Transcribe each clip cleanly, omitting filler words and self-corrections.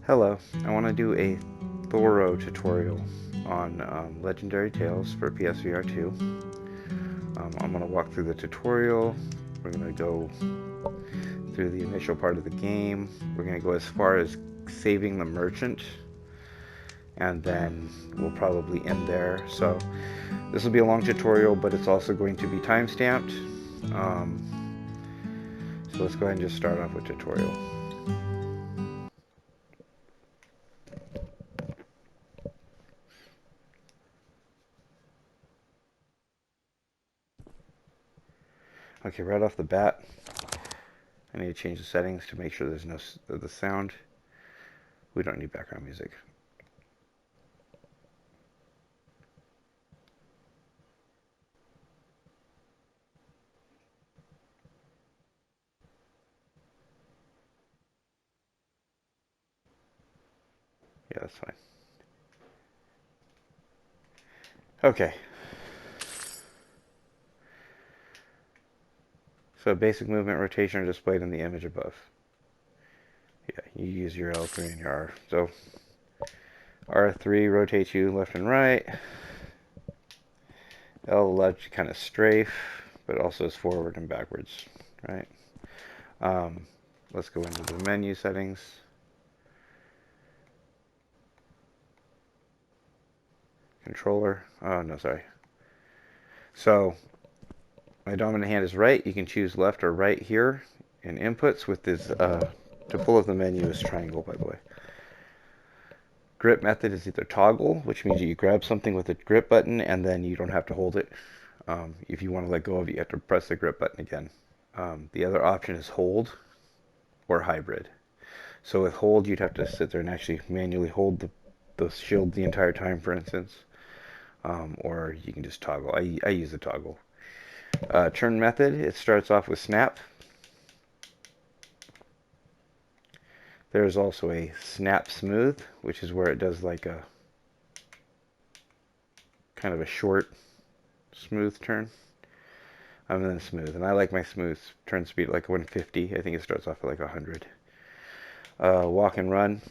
Hello, I want to do a thorough tutorial on Legendary Tales for PSVR2. I'm going to walk through the tutorial. We're going to go through the initial part of the game. We're going to go as far as saving the merchant, and then we'll probably end there. So this will be a long tutorial, but it's also going to be time-stamped. So let's go ahead and just start off with tutorial. Okay, right off the bat, I need to change the settings to make sure there's no the sound. We don't need background music. Yeah, that's fine. Okay. So basic movement, rotation are displayed in the image above. Yeah, you use your L3 and your R. So R3 rotates you left and right. L lets you kind of strafe, but also is forward and backwards, right? Let's go into the menu settings. Controller. Oh, no, sorry. So my dominant hand is right. You can choose left or right here. In inputs with this, to pull up the menu is triangle, by the way. Grip method is either toggle, which means you grab something with the grip button and then you don't have to hold it. If you want to let go of it, you have to press the grip button again. The other option is hold or hybrid. So with hold, you'd have to sit there and actually manually hold the shield the entire time, for instance. Or you can just toggle. I use the toggle. Turn method, it starts off with snap. There's also a snap smooth, which is where it does like a kind of a short smooth turn. And then smooth, and I like my smooth turn speed like 150. I think it starts off at like 100. Walk and run.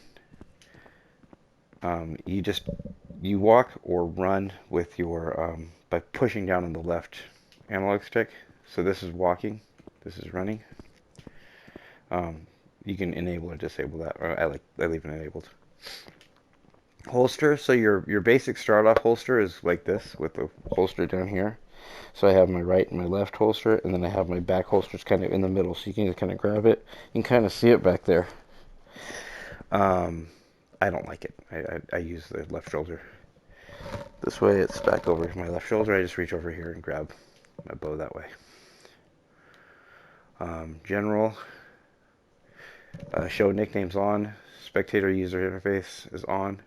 You walk or run with your by pushing down on the left analog stick. So this is walking. This is running. You can enable or disable that. I leave it enabled. Holster. So your basic start off holster is like this with the holster down here. So I have my right and my left holster, and then I have my back holsters kind of in the middle, so you can just kind of grab it. You can kind of see it back there. I don't like it. I use the left shoulder. This way it's back over my left shoulder. I just reach over here and grab my bow that way. General. Show nicknames on. Spectator user interface is on.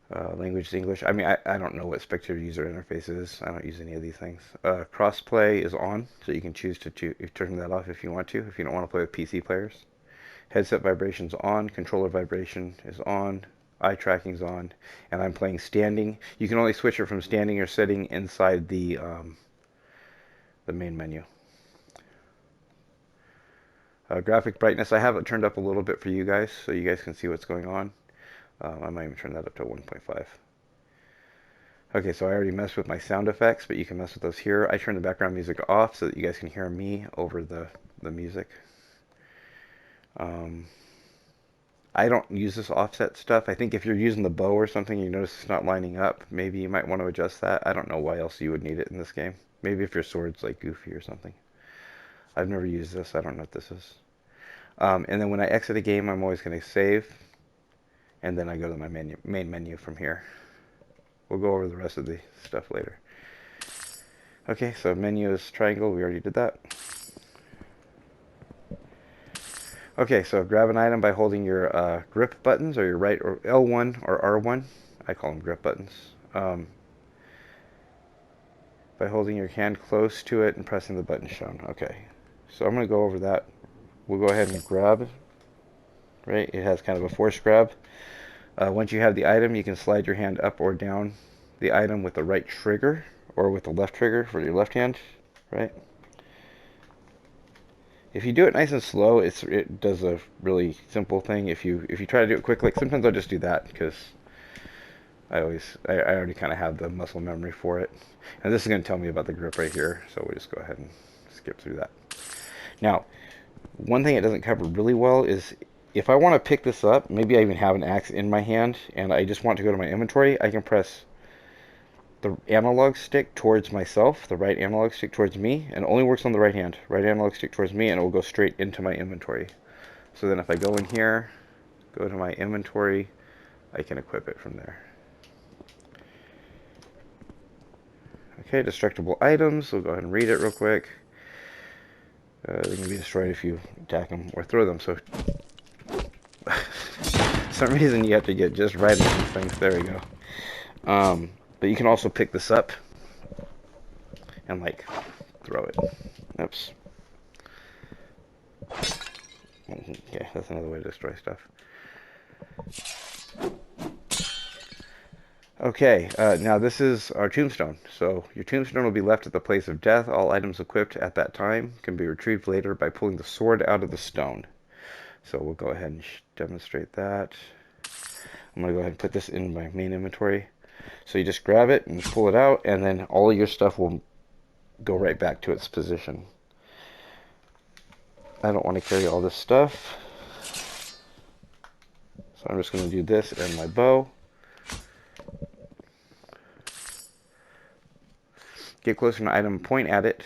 Language is English. I mean, I don't know what spectator user interface is. I don't use any of these things. Crossplay is on, so you can choose to turn that off if you want to, if you don't want to play with PC players. Headset vibration's on, controller vibration is on, eye tracking's on, and I'm playing standing. You can only switch it from standing or sitting inside the main menu. Graphic brightness, I have it turned up a little bit for you guys, so you guys can see what's going on. I might even turn that up to 1.5. Okay, so I already messed with my sound effects, but you can mess with those here. I turn the background music off so that you guys can hear me over the music. I don't use this offset stuff. I think if you're using the bow or something, you notice it's not lining up. Maybe you might want to adjust that. I don't know why else you would need it in this game. Maybe if your sword's like goofy or something. I've never used this. I don't know what this is. And then when I exit a game, I'm always going to save. And then I go to my main menu from here. We'll go over the rest of the stuff later. Okay, so menu is triangle. We already did that. Okay, so grab an item by holding your grip buttons, or your right or L1 or R1. I call them grip buttons. By holding your hand close to it and pressing the button shown. Okay, so I'm going to go over that. We'll go ahead and grab. Right, it has kind of a force grab. Once you have the item, you can slide your hand up or down the item with the right trigger or with the left trigger for your left hand, right? If you do it nice and slow, it does a really simple thing. If you try to do it quick, like sometimes I'll just do that because I already kind of have the muscle memory for it. And this is going to tell me about the grip right here, so we'll just go ahead and skip through that. Now, one thing it doesn't cover really well is if I want to pick this up, maybe I even have an axe in my hand, and I just want to go to my inventory, I can press the analog stick towards myself, the right analog stick towards me, and it only works on the right hand. Right analog stick towards me, and it will go straight into my inventory. So then if I go in here, go to my inventory, I can equip it from there. Okay, destructible items. We'll go ahead and read it real quick. They can be destroyed if you attack them or throw them. So, for some reason you have to get just right on these things. There we go. But you can also pick this up and like throw it. Oops. Okay, that's another way to destroy stuff. Okay, now this is our tombstone. So your tombstone will be left at the place of death. All items equipped at that time can be retrieved later by pulling the sword out of the stone. So we'll go ahead and demonstrate that. I'm going to go ahead and put this in my main inventory. So you just grab it and pull it out, and then all your stuff will go right back to its position. I don't want to carry all this stuff, so I'm just going to do this and my bow. Get closer to an item, point at it.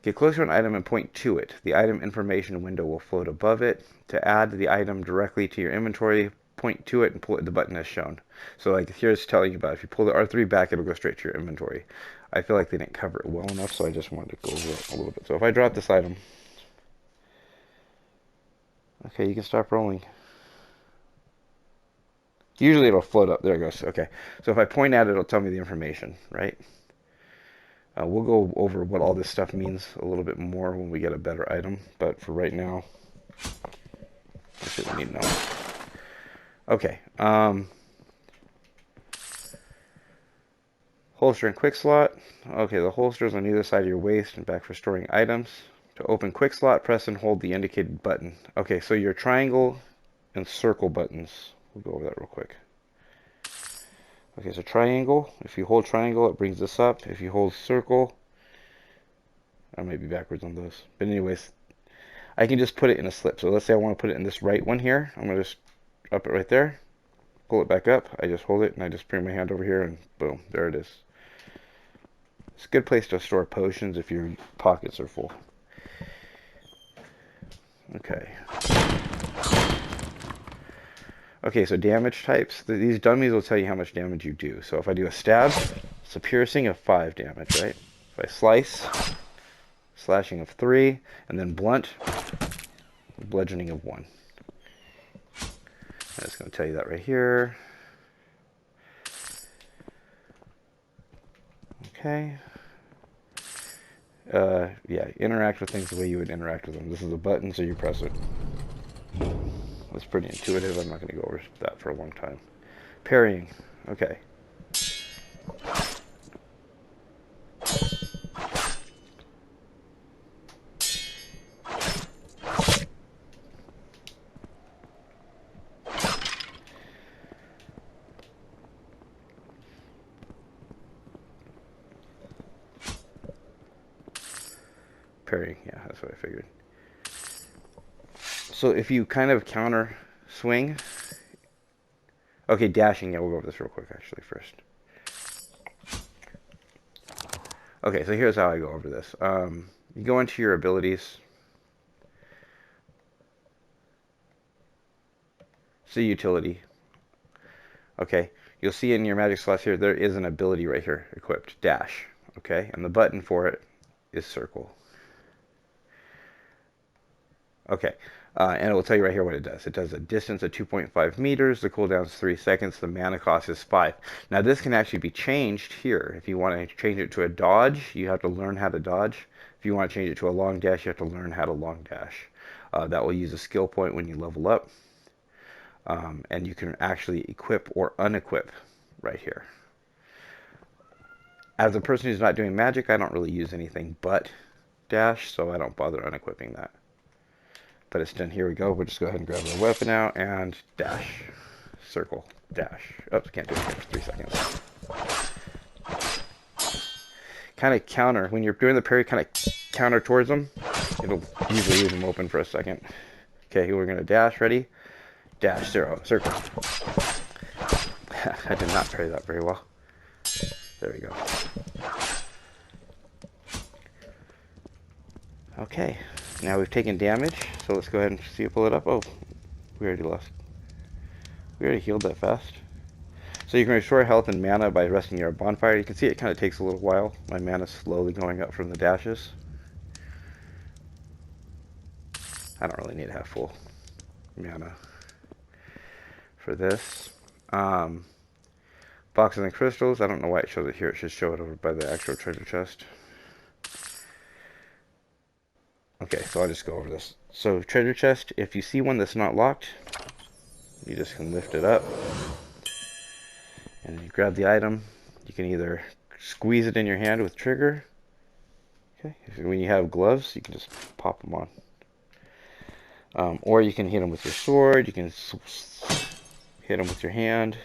Get closer to an item and point to it. The item information window will float above it. To add the item directly to your inventory, point to it and pull it the button as shown. So like here it's telling you about if you pull the R3 back, it'll go straight to your inventory. I feel like they didn't cover it well enough, so I just wanted to go over it a little bit. So if I drop this item, okay, you can stop rolling. Usually it'll float up. There it goes. Okay. So if I point at it, it'll tell me the information, right? We'll go over what all this stuff means a little bit more when we get a better item. But for right now, that's what we need to know. Okay. Holster and quick slot. Okay, the holsters on either side of your waist and back for storing items. To open quick slot, press and hold the indicated button. Okay, so your triangle and circle buttons. We'll go over that real quick. Okay, so triangle. If you hold triangle, it brings this up. If you hold circle, I might be backwards on those. But anyways, I can just put it in a slip. So let's say I want to put it in this right one here. I'm going to just up it right there. Pull it back up. I just hold it and I just bring my hand over here and boom, there it is. It's a good place to store potions if your pockets are full. Okay. Okay, so damage types. These dummies will tell you how much damage you do. So if I do a stab, it's a piercing of 5 damage, right? If I slice, slashing of 3, and then blunt, bludgeoning of 1. I'm just going to tell you that right here. Okay. Yeah, interact with things the way you would interact with them. This is a button, so you press it. It's pretty intuitive. I'm not going to go over that for a long time. Parrying. Okay. Parrying. Yeah, that's what I figured. So if you kind of counter swing, okay, dashing, yeah, we'll go over this real quick actually first. Okay, so here's how I go over this. You go into your abilities, see utility. Okay, you'll see in your magic slots here, there is an ability right here, equipped, dash. Okay, and the button for it is circle. Okay, and it will tell you right here what it does. It does a distance of 2.5 meters. The cooldown is 3 seconds. The mana cost is 5. Now this can actually be changed here. If you want to change it to a dodge, you have to learn how to dodge. If you want to change it to a long dash, you have to learn how to long dash. That will use a skill point when you level up. And you can actually equip or unequip right here. As a person who's not doing magic, I don't really use anything but dash, so I don't bother unequipping that. But it's done. Here we go. We'll just go ahead and grab our weapon out and dash. Circle. Dash. Oops, can't do it for 3 seconds. Kind of counter. When you're doing the parry, kind of counter towards them. It'll usually leave them open for a second. Okay, here we're going to dash. Ready? Dash, zero, circle. I did not parry that very well. There we go. Okay, now we've taken damage, so let's go ahead and see it pull it up. Oh, we already lost. We already healed that fast. So you can restore health and mana by resting near a bonfire. You can see it kind of takes a little while. My mana's slowly going up from the dashes. I don't really need to have full mana for this. Boxes and crystals. I don't know why it shows it here. It should show it over by the actual treasure chest. Okay, so I'll just go over this. So treasure chest, if you see one that's not locked, you just can lift it up. And you grab the item. You can either squeeze it in your hand with trigger. Okay, when you have gloves, you can just pop them on. Or you can hit them with your sword. You can hit them with your hand.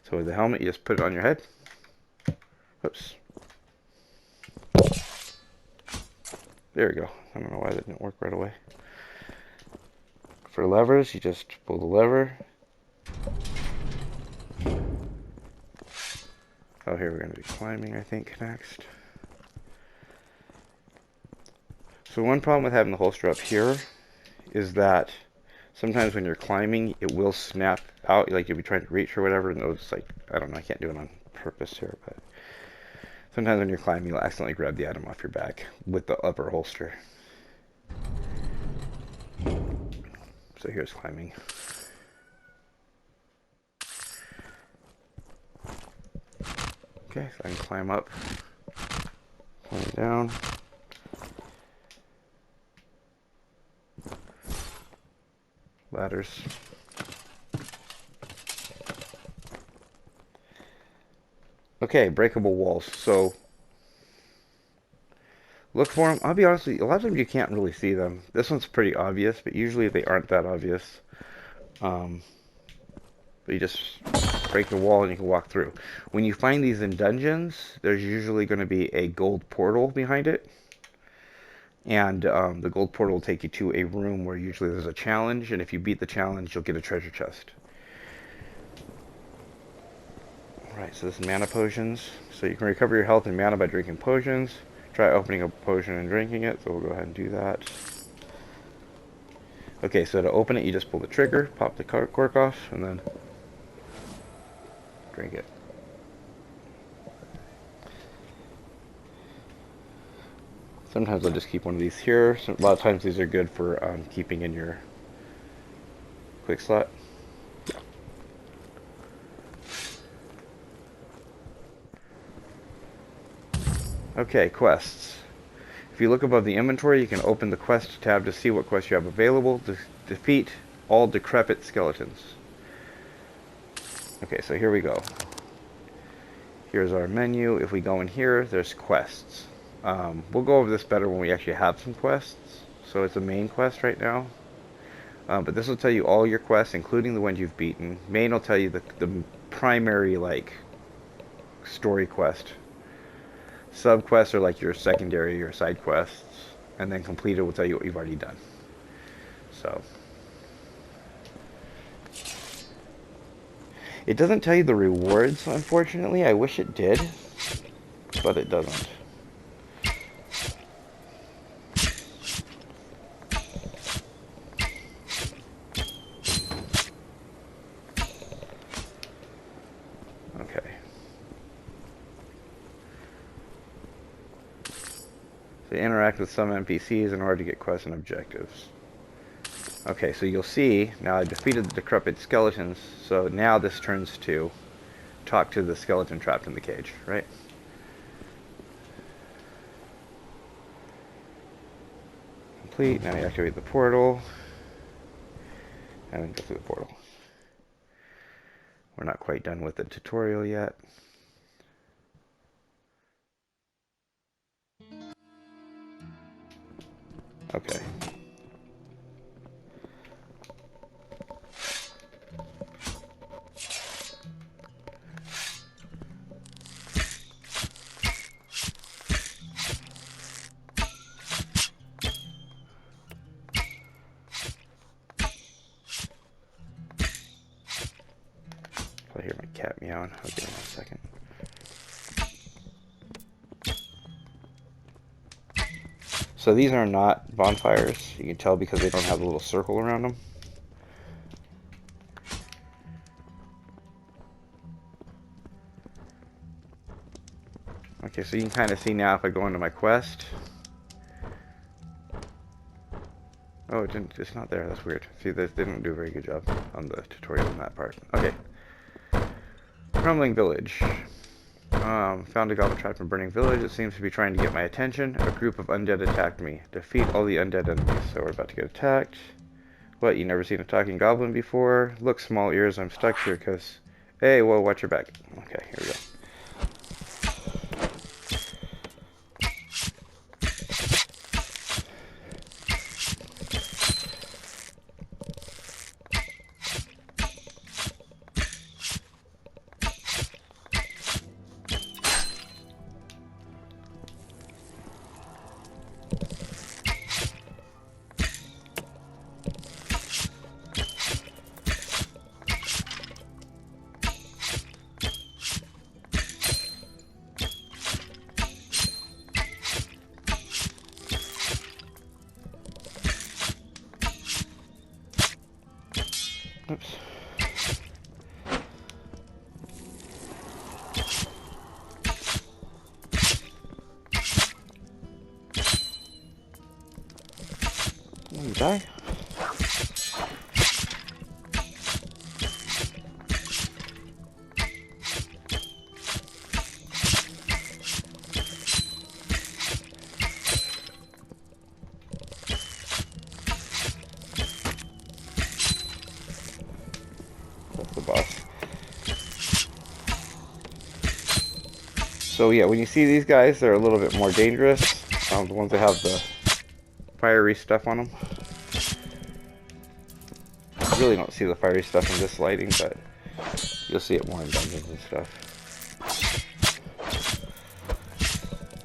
So with the helmet, you just put it on your head. Oops. There we go. I don't know why that didn't work right away. For levers, you just pull the lever. Oh, here we're going to be climbing, I think, next. So one problem with having the holster up here is that sometimes when you're climbing, it will snap out, like you'll be trying to reach or whatever, and it's like, I don't know, I can't do it on purpose here, but sometimes when you're climbing, you'll accidentally grab the item off your back with the upper holster. So here's climbing. Okay, so I can climb up, climb down. Ladders. Okay, breakable walls. So look for them. I'll be honest with you, a lot of times you can't really see them. This one's pretty obvious, but usually they aren't that obvious. But you just break the wall and you can walk through. When you find these in dungeons, there's usually going to be a gold portal behind it. And the gold portal will take you to a room where usually there's a challenge, and if you beat the challenge, you'll get a treasure chest. Alright, so this is mana potions. So you can recover your health and mana by drinking potions. Try opening a potion and drinking it, so we'll go ahead and do that. Okay, so to open it, you just pull the trigger, pop the cork off, and then drink it. Sometimes I'll just keep one of these here. So a lot of times these are good for keeping in your quick slot. Okay, quests. If you look above the inventory, you can open the quest tab to see what quests you have available. Defeat all decrepit skeletons. Okay, so here we go. Here's our menu. If we go in here, there's quests. We'll go over this better when we actually have some quests. So it's a main quest right now. But this will tell you all your quests, including the ones you've beaten. Main will tell you the primary, like, story quest. Sub-quests are like your secondary or side quests. And then completed will tell you what you've already done. So it doesn't tell you the rewards, unfortunately. I wish it did, but it doesn't. Okay. So you interact with some NPCs in order to get quests and objectives. Okay, so you'll see, now I defeated the decrepit skeletons, so now this turns to talk to the skeleton trapped in the cage, right? Complete, now you activate the portal, and then go through the portal. We're not quite done with the tutorial yet. Okay. I hear my cat meowing. I'll give him a second. So these are not bonfires. You can tell because they don't have a little circle around them. Okay, so you can kind of see now if I go into my quest. Oh, it's not there. That's weird. See, they didn't do a very good job on the tutorial on that part. Okay. Crumbling Village. Found a goblin trapped in a burning village. It seems to be trying to get my attention. A group of undead attacked me. Defeat all the undead enemies. So we're about to get attacked. What, you never seen a talking goblin before? Look, small ears, I'm stuck here because... Hey, whoa, watch your back. Okay, here we go. Oops. You die? That's the boss. So yeah, when you see these guys, they're a little bit more dangerous. The ones that have the fiery stuff on them. You really don't see the fiery stuff in this lighting, but you'll see it more in dungeons and stuff.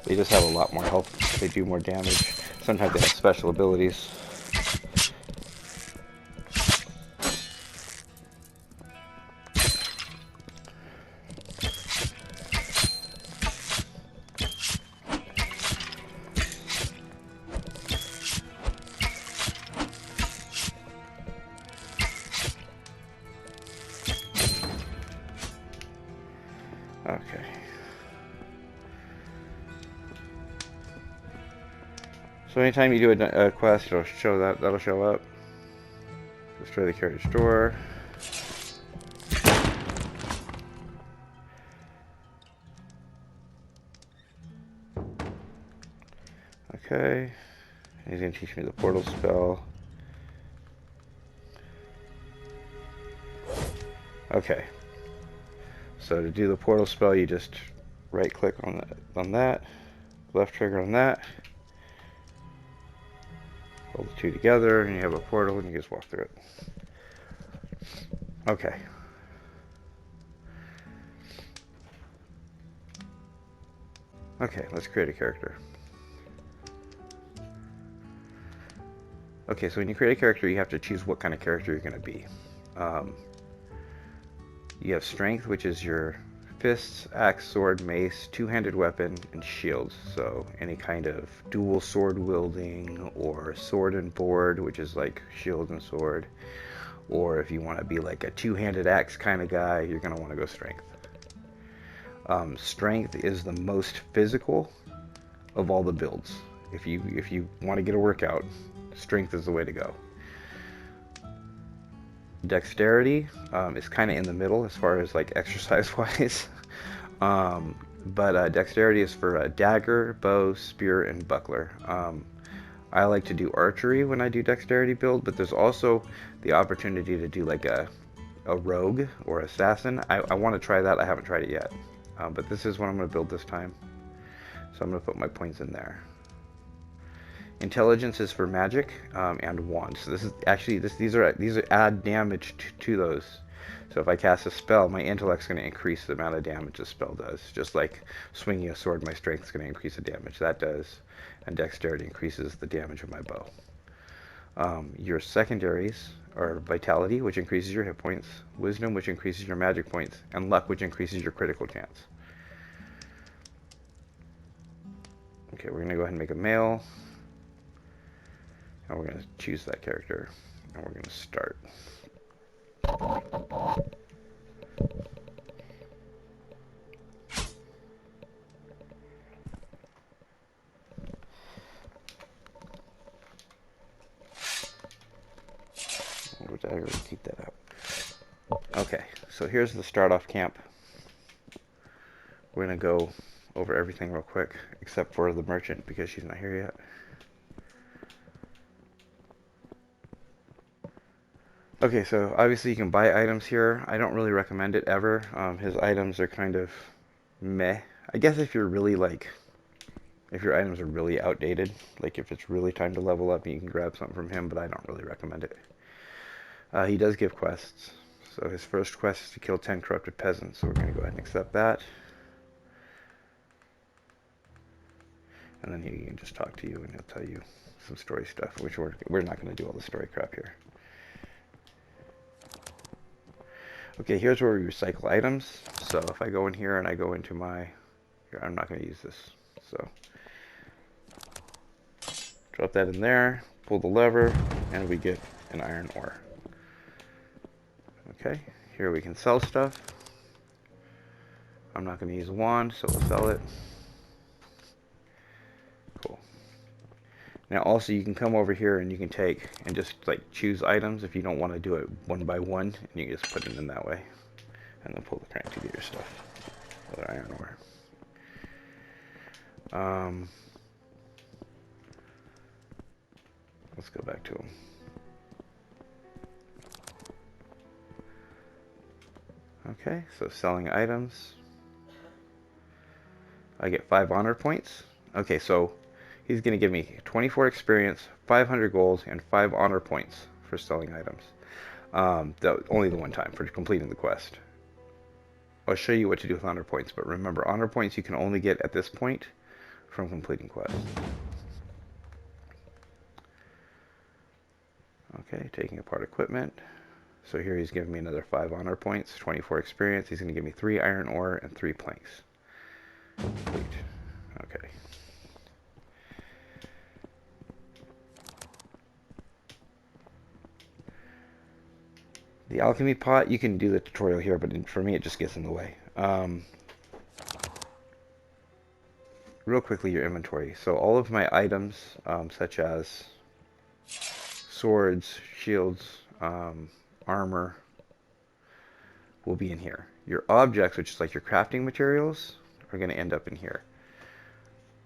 They just have a lot more health. They do more damage. Sometimes they have special abilities. Okay. So anytime you do a quest, it'll show that'll show up. Destroy the carriage door. Okay. He's gonna teach me the portal spell. Okay. So to do the portal spell, you just right click on that, left trigger on that, hold the two together, and you have a portal, and you just walk through it. Okay. Okay, let's create a character. Okay, so when you create a character, you have to choose what kind of character you're going to be. You have strength, which is your fists, axe, sword, mace, two-handed weapon, and shields. So any kind of dual sword wielding, or sword and board, which is like shield and sword. Or if you want to be like a two-handed axe kind of guy, you're going to want to go strength. Strength is the most physical of all the builds. If you want to get a workout, strength is the way to go. Dexterity is kind of in the middle as far as like exercise wise. But dexterity is for dagger, bow, spear, and buckler. I like to do archery when I do dexterity build, but there's also the opportunity to do like a rogue or assassin. I want to try that. I haven't tried it yet. But this is what I'm going to build this time. So I'm going to put my points in there. Intelligence is for magic, and wands. So this is actually these are add damage to those. So if I cast a spell, my intellect's going to increase the amount of damage the spell does. Just like swinging a sword, my strength's going to increase the damage that does, and dexterity increases the damage of my bow. Your secondaries are vitality, which increases your hit points, wisdom, which increases your magic points, and luck, which increases your critical chance. Okay, we're going to go ahead and make a male. And we're going to choose that character. And we're going to start. I already keep that out. Okay, so here's the start off camp. We're going to go over everything real quick, except for the merchant, because she's not here yet. Okay, so obviously you can buy items here. I don't really recommend it ever. His items are kind of meh. I guess if you're really if your items are really outdated, like if it's really time to level up, you can grab something from him, but I don't really recommend it. He does give quests. So his first quest is to kill 10 corrupted peasants, so we're going to go ahead and accept that. And then he can just talk to you and he'll tell you some story stuff, which we're not going to do all the story crap here. Okay, here's where we recycle items. So if I go in here and I go into my... Here, I'm not going to use this. So drop that in there, pull the lever, and we get an iron ore. Okay, here we can sell stuff. I'm not going to use a wand, so we'll sell it. Cool. Now also you can come over here and you can take and just like choose items if you don't want to do it one by one, and you can just put it in that way. And then pull the crank to get your stuff. Another iron ore. Let's go back to him. Okay, so selling items. I get 5 honor points. Okay, so he's going to give me 24 experience, 500 gold, and 5 honor points for selling items. Only the one time for completing the quest. I'll show you what to do with honor points, but remember, honor points you can only get at this point from completing quests. Okay, taking apart equipment. So here he's giving me another 5 honor points, 24 experience. He's going to give me 3 iron ore and 3 planks. Complete. Okay. The alchemy pot, you can do the tutorial here, but for me it just gets in the way. Real quickly, your inventory. So all of my items, such as swords, shields, armor, will be in here. Your objects, which is like your crafting materials, are going to end up in here.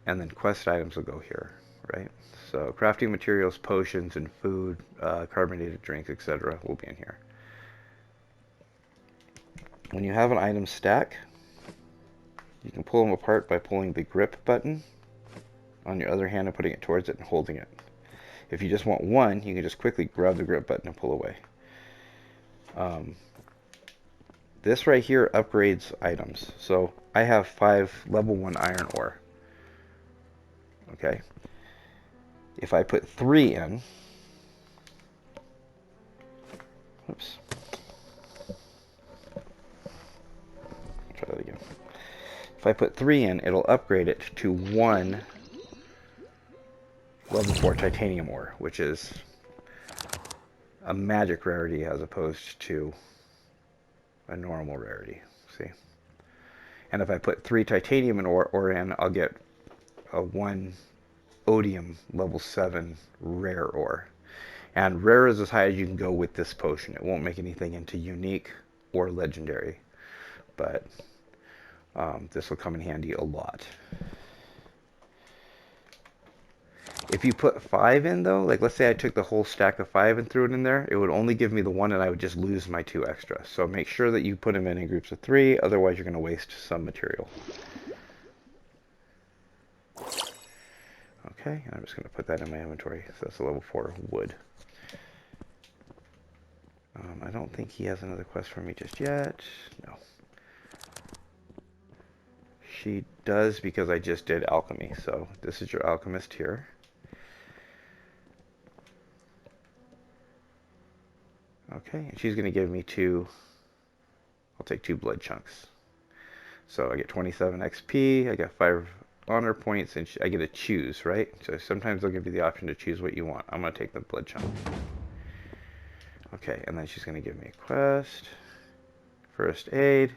And then quest items will go here, right? So crafting materials, potions, and food, carbonated drinks, etc. will be in here. When you have an item stack, you can pull them apart by pulling the grip button on your other hand and putting it towards it and holding it. If you just want one, you can just quickly grab the grip button and pull away. This right here upgrades items. So I have 5 level 1 iron ore. Okay. If I put 3 in, oops. Try that again. If I put 3 in, it'll upgrade it to 1 level 4 titanium ore, which is a magic rarity as opposed to a normal rarity. See? And if I put 3 titanium ore in, I'll get a 1 odium level 7 rare ore. And rare is as high as you can go with this potion. It won't make anything into unique or legendary, but this will come in handy a lot. If you put 5 in though, like let's say I took the whole stack of 5 and threw it in there, it would only give me the 1 and I would just lose my 2 extra. So make sure that you put them in groups of 3, otherwise you're going to waste some material. Okay, I'm just going to put that in my inventory. So that's a level 4 wood. I don't think he has another quest for me just yet. No. She does, because I just did alchemy. So this is your alchemist here. Okay, and she's going to give me 2. I'll take 2 blood chunks. So I get 27 XP, I get 5 honor points, and I get to choose, right? So sometimes they'll give you the option to choose what you want. I'm going to take the blood chunk. Okay, and then she's going to give me a quest. First aid.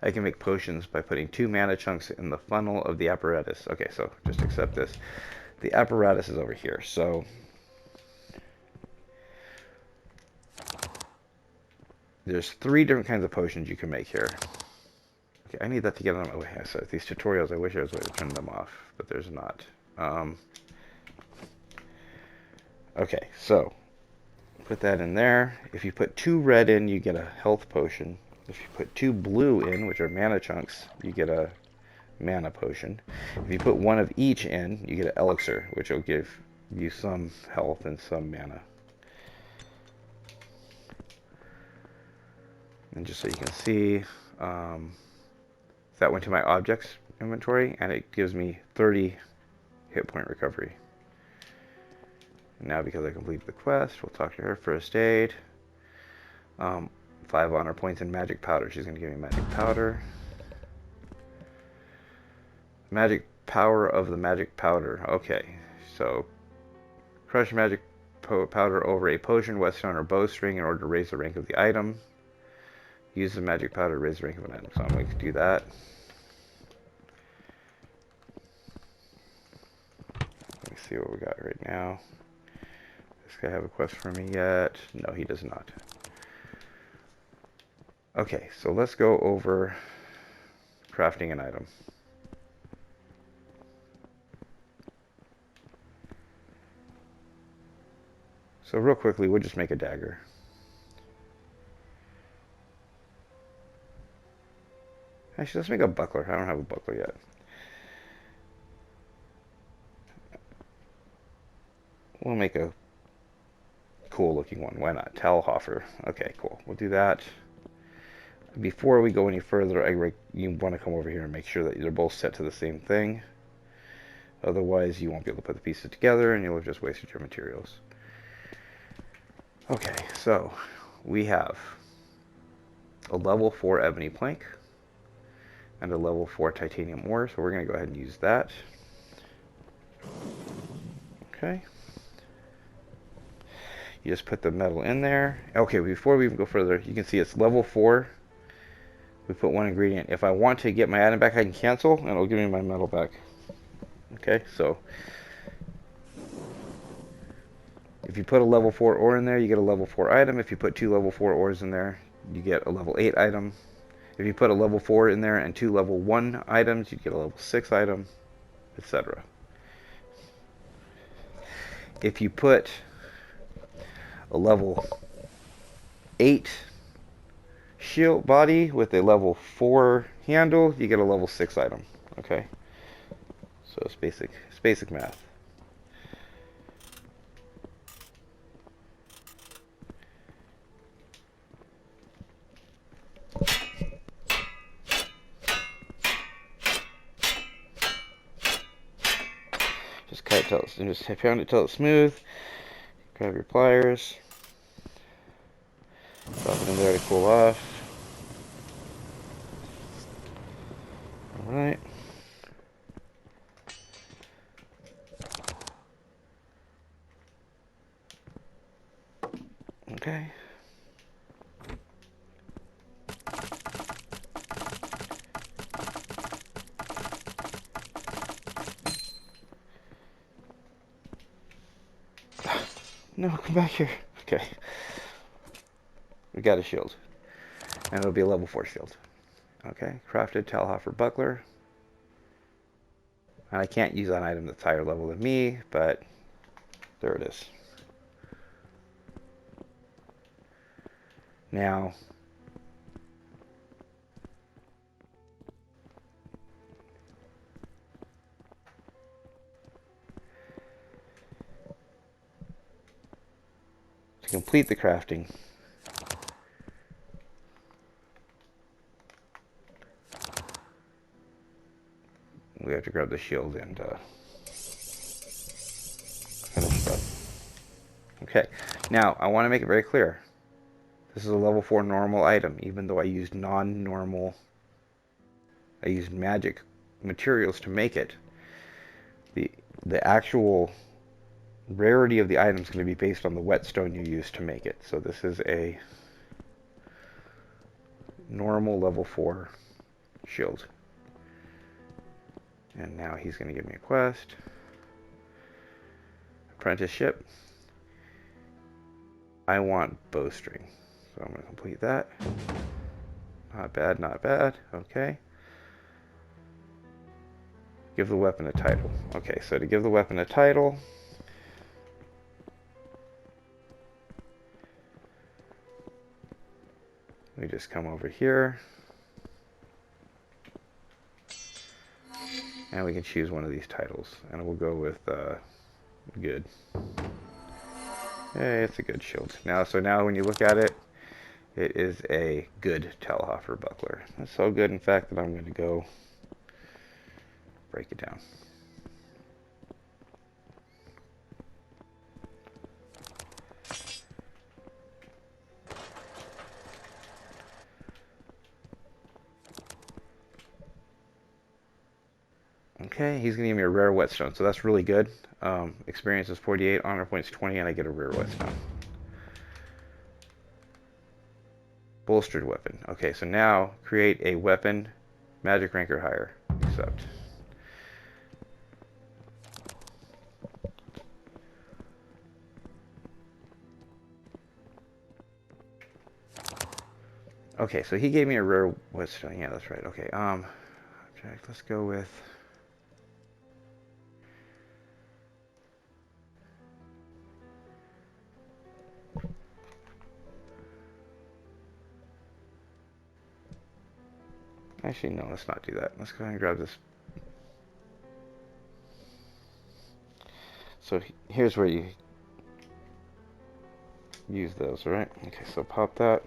I can make potions by putting 2 mana chunks in the funnel of the apparatus. Okay, so just accept this. The apparatus is over here, so there's 3 different kinds of potions you can make here. Okay, I need that to get on my way. So these tutorials, I wish there was a way to turn them off, but there's not. Okay, so put that in there. If you put 2 red in, you get a health potion. If you put 2 blue in, which are mana chunks, you get a mana potion. If you put 1 of each in, you get an elixir, which will give you some health and some mana. And just so you can see, that went to my objects inventory, and it gives me 30 hit point recovery. And now, because I completed the quest, we'll talk to her. First aid. 5 honor points and magic powder. She's going to give me magic powder. Magic power of the magic powder. Okay, so crush magic powder over a potion, whetstone, or bowstring in order to raise the rank of the item. Use the magic powder to raise the rank of an item. So I'm going to do that. Let me see what we got right now. Does this guy have a quest for me yet? No, he does not. Okay, so let's go over crafting an item. So real quickly, we'll just make a dagger. Actually, let's make a buckler. I don't have a buckler yet. We'll make a cool looking one. Why not? Talhoffer. Okay, cool. We'll do that. Before we go any further, you want to come over here and make sure that they're both set to the same thing. Otherwise, you won't be able to put the pieces together, and you'll have just wasted your materials. Okay, so we have a level 4 ebony plank and a level 4 titanium ore, so we're going to go ahead and use that. Okay. You just put the metal in there. Okay, before we even go further, you can see it's level 4. We put 1 ingredient. If I want to get my item back, I can cancel, and it'll give me my metal back. Okay, so if you put a level 4 ore in there, you get a level 4 item. If you put 2 level 4 ores in there, you get a level 8 item. If you put a level 4 in there and 2 level 1 items, you get a level 6 item, etc. If you put a level 8 shield body with a level 4 handle, you get a level 6 item. Okay, so it's basic math. Just cut it till it's, and just pound it till it's smooth. Grab your pliers. Drop it in there to cool off. Alright. Okay. No, come back here. Okay. We got a shield. And it'll be a level 4 shield. Okay, crafted Talhoffer buckler. And I can't use an item that's higher level than me, but there it is. Now, complete the crafting. We have to grab the shield and finish it up. Okay, now I want to make it very clear. This is a level 4 normal item, even though I used non-normal, I used magic materials to make it. The actual rarity of the item is going to be based on the whetstone you use to make it. So this is a normal level 4 shield. And now he's going to give me a quest. Apprenticeship. I want bowstring. So I'm going to complete that. Not bad, not bad. Okay. Give the weapon a title. Okay, so to give the weapon a title, we just come over here. And we can choose one of these titles. And we'll go with good. Hey, it's a good shield. So now when you look at it, it is a good Telhofer buckler. It's so good, in fact, that I'm going to go break it down. Okay, he's going to give me a rare whetstone, so that's really good. Experience is 48, honor points 20, and I get a rare whetstone. Bolstered weapon. Okay, so now create a weapon, magic rank or higher. Accept. Okay, so he gave me a rare whetstone. Yeah, that's right. Okay, object, let's go with... Actually, no, let's not do that. Let's go ahead and grab this. So here's where you use those, right? Okay, so pop that.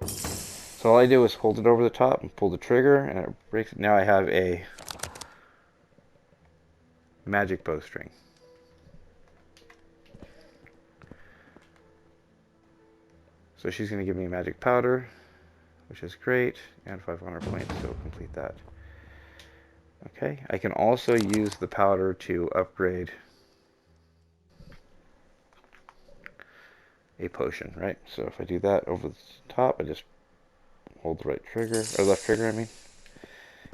So all I do is hold it over the top and pull the trigger, and it breaks it. Now I have a magic bowstring. So she's going to give me a magic powder, which is great, and 500 points, so complete that. Okay, I can also use the powder to upgrade a potion, right? So if I do that over the top, I just hold the right trigger, or left trigger, I mean.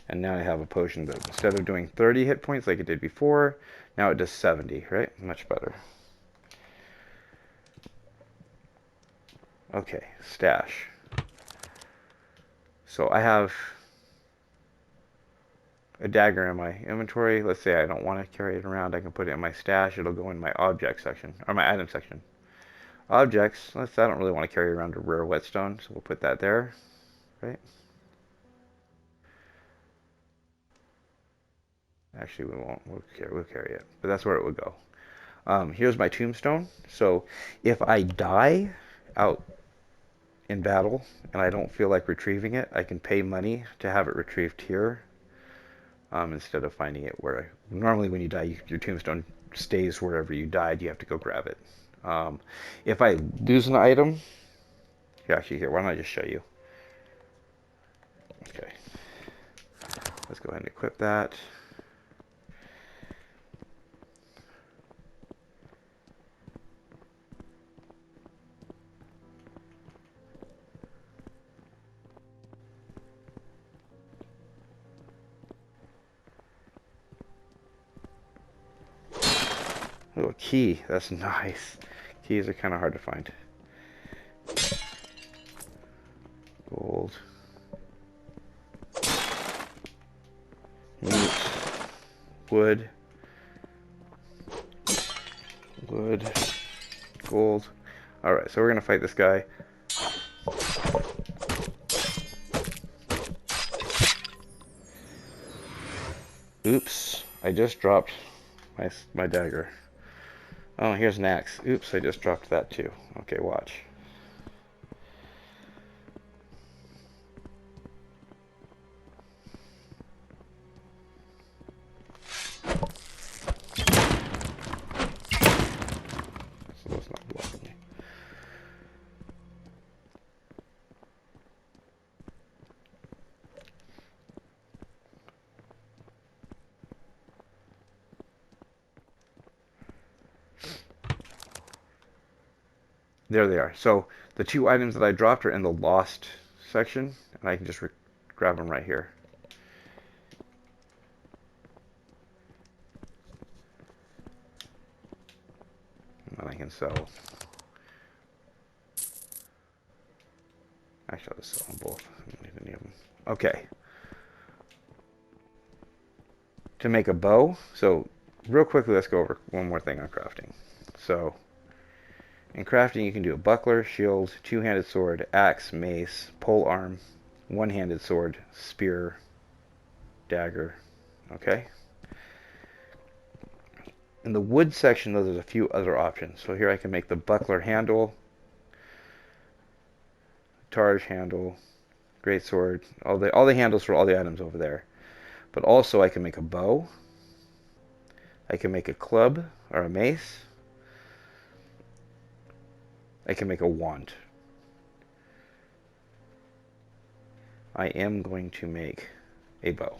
And now I have a potion that instead of doing 30 hit points like it did before, now it does 70, right? Much better. Okay, stash. So I have a dagger in my inventory. Let's say I don't want to carry it around. I can put it in my stash. It'll go in my object section, or my item section. Objects, I don't really want to carry around a rare whetstone, so we'll put that there, right? Actually, we won't. We'll carry it, but that's where it would go. Here's my tombstone. So if I die out in battle and I don't feel like retrieving it, I can pay money to have it retrieved here instead of finding it where normally when you die, your tombstone stays wherever you died. You have to go grab it. If I lose an item, here, why don't I just show you? Okay, let's go ahead and equip that. Oh, a key. That's nice. Keys are kind of hard to find. Gold. Meat. Wood. Wood. Gold. Alright, so we're going to fight this guy. Oops. I just dropped my dagger. Oh, here's an axe. Oops, I just dropped that too. Okay, watch. So that's not blocking me. There they are. So the two items that I dropped are in the lost section, and I can just grab them right here. And then I can sell. Actually, I'll just sell them both. I don't need any of them. Okay. To make a bow, so real quickly, let's go over one more thing on crafting. So in crafting, you can do a buckler, shield, two-handed sword, axe, mace, pole arm, one-handed sword, spear, dagger. Okay? In the wood section, though, there's a few other options. So here I can make the buckler handle, targe handle, great sword, all the handles for all the items over there. But also I can make a bow, I can make a club or a mace, I can make a wand. I am going to make a bow.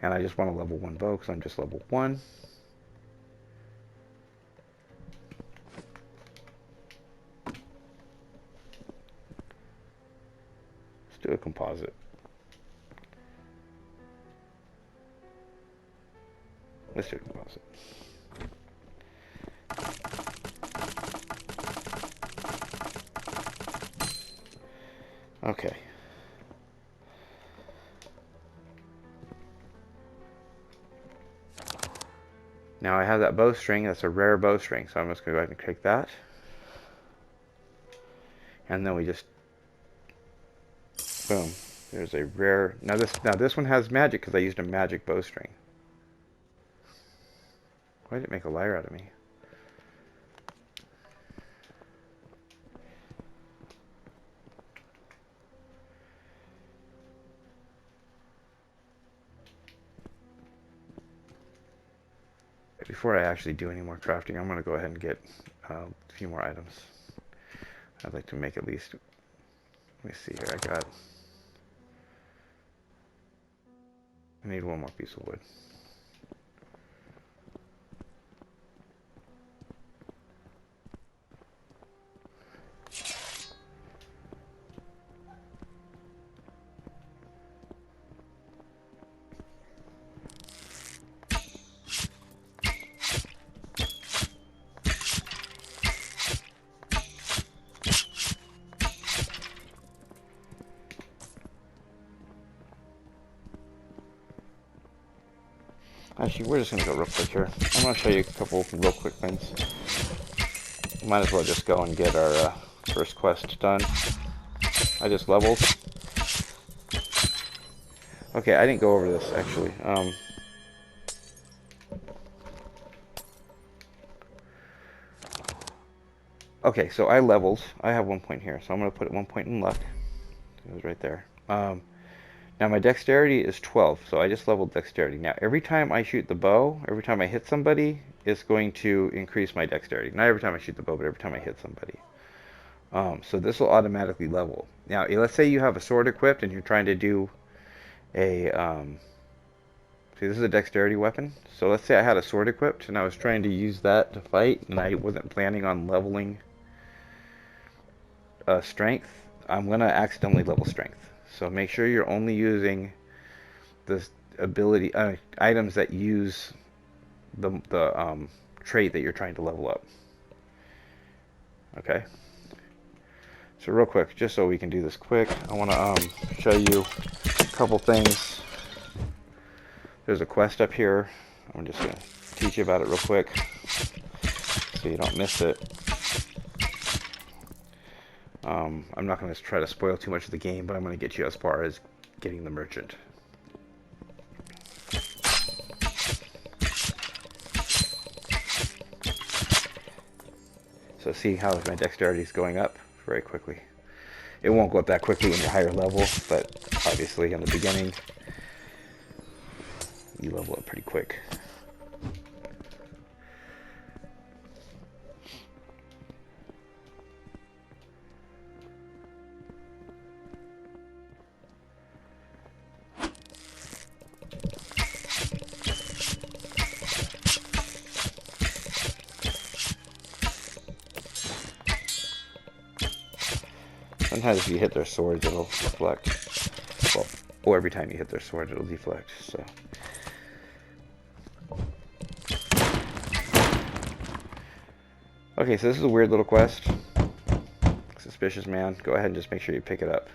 And I just want a level 1 bow because I'm just level 1. Let's do a composite. Let's do a composite. Okay. Now I have that bowstring. That's a rare bowstring, so I'm just going to go ahead and click that. And then we just, boom. There's a rare. Now this one has magic because I used a magic bowstring. Why did it make a liar out of me? Before I actually do any more crafting, I'm going to go ahead and get a few more items. I'd like to make at least, let me see here, I need one more piece of wood. Actually, we're just going to go real quick here. I'm going to show you a couple real quick things. Might as well just go and get our first quest done. I just leveled. Okay, I didn't go over this, actually. Okay, so I leveled. I have 1 point here, so I'm going to put 1 point in luck. It was right there. Now my dexterity is 12, so I just leveled dexterity. Now every time I shoot the bow, every time I hit somebody, it's going to increase my dexterity. Not every time I shoot the bow, but every time I hit somebody. So this will automatically level. Now let's say you have a sword equipped and you're trying to do a... see, this is a dexterity weapon. So let's say I had a sword equipped and I was trying to use that to fight and I wasn't planning on leveling strength. I'm going to accidentally level strength. So make sure you're only using the ability items that use the trait that you're trying to level up. Okay. So real quick, just so we can do this quick, I want to show you a couple things. There's a quest up here. I'm just going to teach you about it real quick so you don't miss it. I'm not going to try to spoil too much of the game, but I'm going to get you as far as getting the merchant. So see how my dexterity is going up very quickly. It won't go up that quickly when you're higher level, but obviously in the beginning, you level up pretty quick. Sometimes if you hit their swords, it'll deflect. Well, or every time you hit their sword, it'll deflect. So, okay, so this is a weird little quest. Suspicious man. Go ahead and just make sure you pick it up.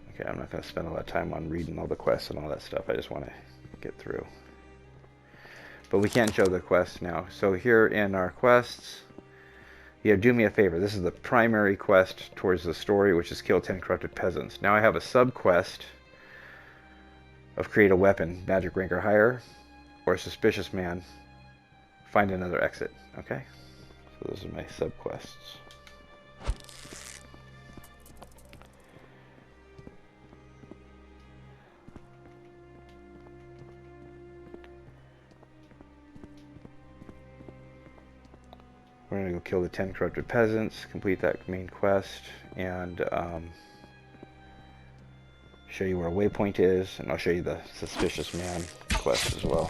Okay, I'm not going to spend a lot of time on reading all the quests and all that stuff. I just want to get through. But we can't show the quests now. So here in our quests, yeah, do me a favor. This is the primary quest towards the story, which is kill 10 corrupted peasants. Now I have a sub-quest of create a weapon, magic rank or higher, or suspicious man, find another exit. Okay? So those are my sub-quests. We're going to go kill the 10 corrupted peasants, complete that main quest, and show you where a waypoint is, and I'll show you the suspicious man quest as well.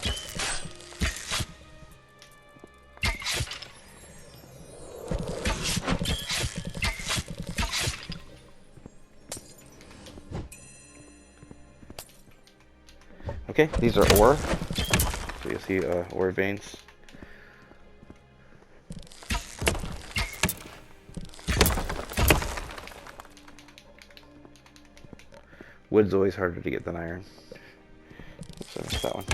Okay, these are ore. So you'll see ore veins. Wood's always harder to get than iron. Oops, I missed that one.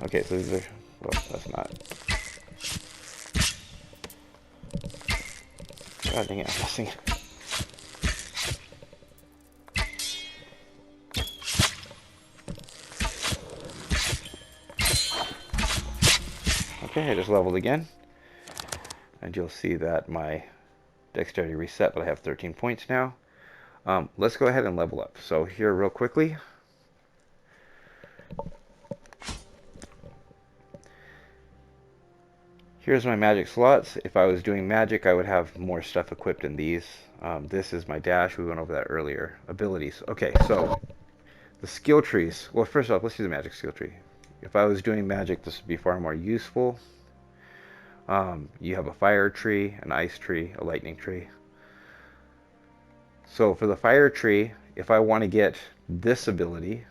Okay, so these are... well, that's not... God dang it, I'm missing it. Okay, I just leveled again. And you'll see that my dexterity reset, but I have 13 points now. Let's go ahead and level up. So here real quickly. Here's my magic slots. If I was doing magic, I would have more stuff equipped in these. This is my dash. We went over that earlier. Abilities. Okay, so the skill trees. Well, first off, let's do the magic skill tree. If I was doing magic, this would be far more useful. You have a fire tree, an ice tree, a lightning tree. So for the fire tree, if I want to get this ability,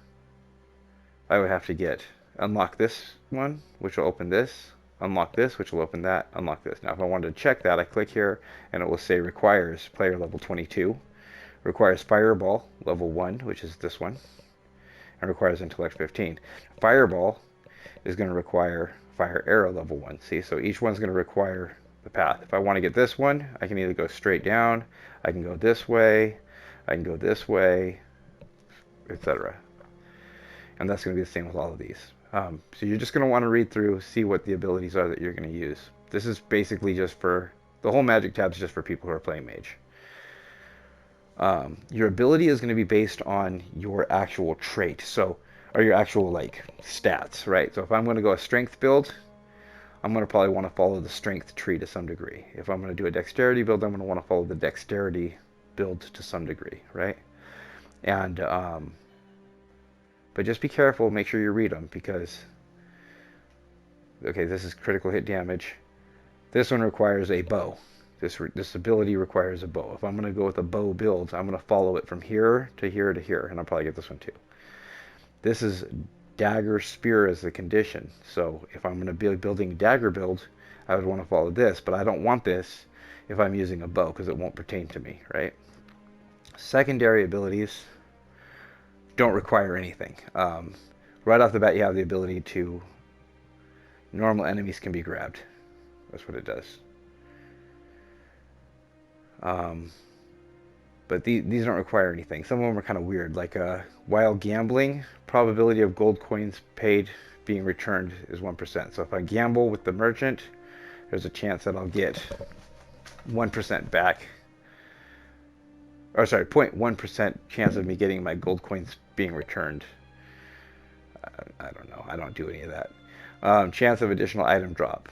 I would have to unlock this one, which will open this, unlock this, which will open that, unlock this. Now if I wanted to check that, I click here, and it will say requires player level 22, requires fireball level 1, which is this one, and requires intellect 15. Fireball is going to require fire arrow level 1. See, so each one's going to require the path. If I want to get this one, I can either go straight down, I can go this way, I can go this way, etc. And that's going to be the same with all of these. So you're just going to want to read through, see what the abilities are that you're going to use. This is basically just for, the whole magic tab is just for people who are playing mage. Your ability is going to be based on your actual trait. So, or your actual like stats, right? So if I'm going to go a strength build, I'm going to probably want to follow the strength tree to some degree. If I'm going to do a dexterity build, I'm going to want to follow the dexterity build to some degree, right? And but just be careful, make sure you read them, because okay, this is critical hit damage. This one requires a bow. This ability requires a bow. If I'm going to go with a bow build, I'm going to follow it from here to here to here, and I'll probably get this one too. This is dagger spear as the condition. So if I'm going to be building a dagger build, I would want to follow this, but I don't want this if I'm using a bow because it won't pertain to me, right? Secondary abilities don't require anything. Right off the bat, you have the ability to... normal enemies can be grabbed. That's what it does. But these don't require anything. Some of them are kind of weird, like while gambling, probability of gold coins paid being returned is 1%. So if I gamble with the merchant, there's a chance that I'll get 1% back. Or sorry, 0.1% chance of me getting my gold coins being returned. I don't know. I don't do any of that. Chance of additional item drop,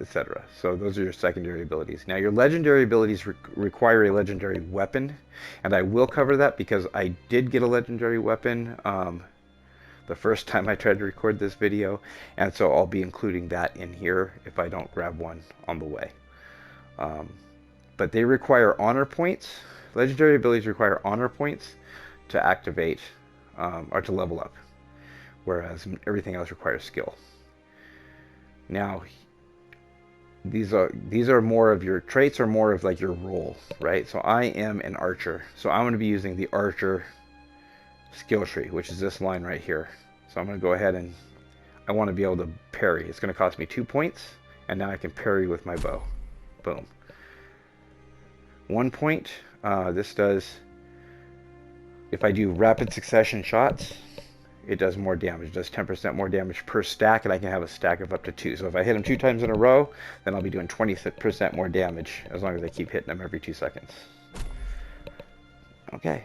etc. So those are your secondary abilities. Now your legendary abilities require a legendary weapon, and I will cover that because I did get a legendary weapon the first time I tried to record this video, and so I'll be including that in here if I don't grab one on the way. But they require honor points. Legendary abilities require honor points to activate or to level up, whereas everything else requires skill. Now, these are more of your traits, or more of like your role, right? So I am an archer, so I'm going to be using the archer skill tree, which is this line right here. So I'm going to go ahead and I want to be able to parry. It's going to cost me 2 points, and now I can parry with my bow. Boom. 1 point. This does, if I do rapid succession shots, it does more damage. It does 10% more damage per stack, and I can have a stack of up to 2. So if I hit them 2 times in a row, then I'll be doing 20% more damage, as long as I keep hitting them every 2 seconds. Okay.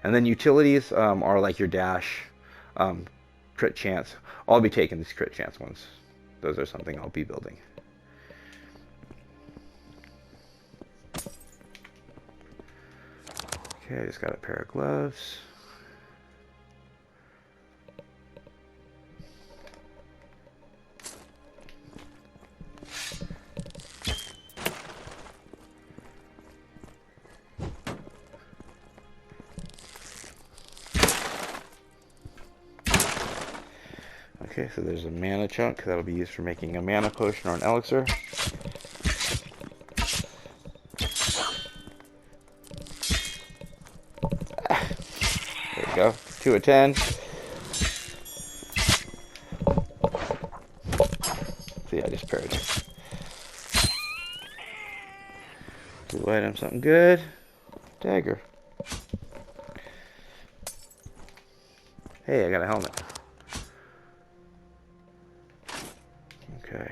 And then utilities are like your dash, crit chance. I'll be taking these crit chance ones. Those are something I'll be building. Okay, I just got a pair of gloves. Okay, so there's a mana chunk that'll be used for making a mana potion or an elixir. There we go. 2 of 10. See, I just parried. 2 items, something good. Dagger. Hey, I got a helmet. Okay.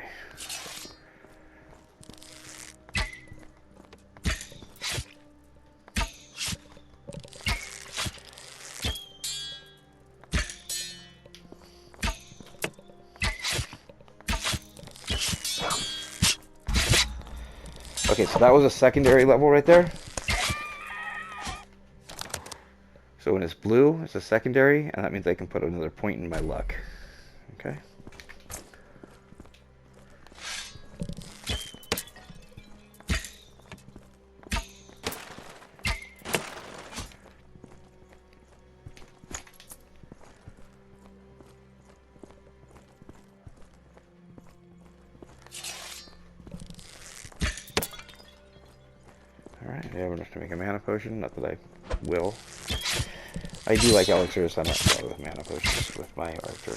Okay, so that was a secondary level right there. So when it's blue, it's a secondary, and that means I can put another point in my luck. Okay. Alright, I have enough to make a mana potion. Not that I will. I do like elixirs, so I'm not bad with mana potions with my archer.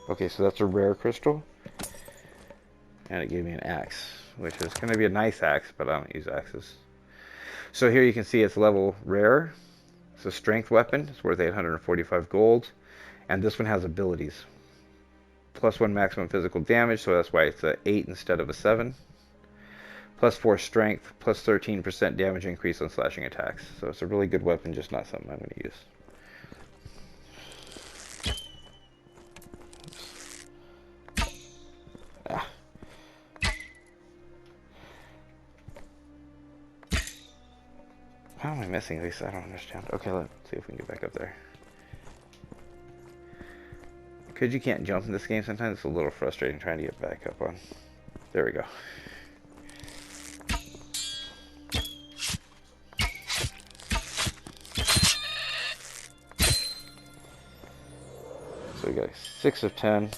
Okay, so that's a rare crystal. And it gave me an axe, which is going to be a nice axe, but I don't use axes. So here you can see it's level rare. It's a strength weapon. It's worth 845 gold. And this one has abilities. +1 maximum physical damage, so that's why it's a 8 instead of a 7. +4 strength, +13% damage increase on slashing attacks. So it's a really good weapon, just not something I'm going to use. How am I missing these? I don't understand. Okay, let's see if we can get back up there. Because you can't jump in this game sometimes, it's a little frustrating trying to get back up on. There we go. So we got 6 of 10.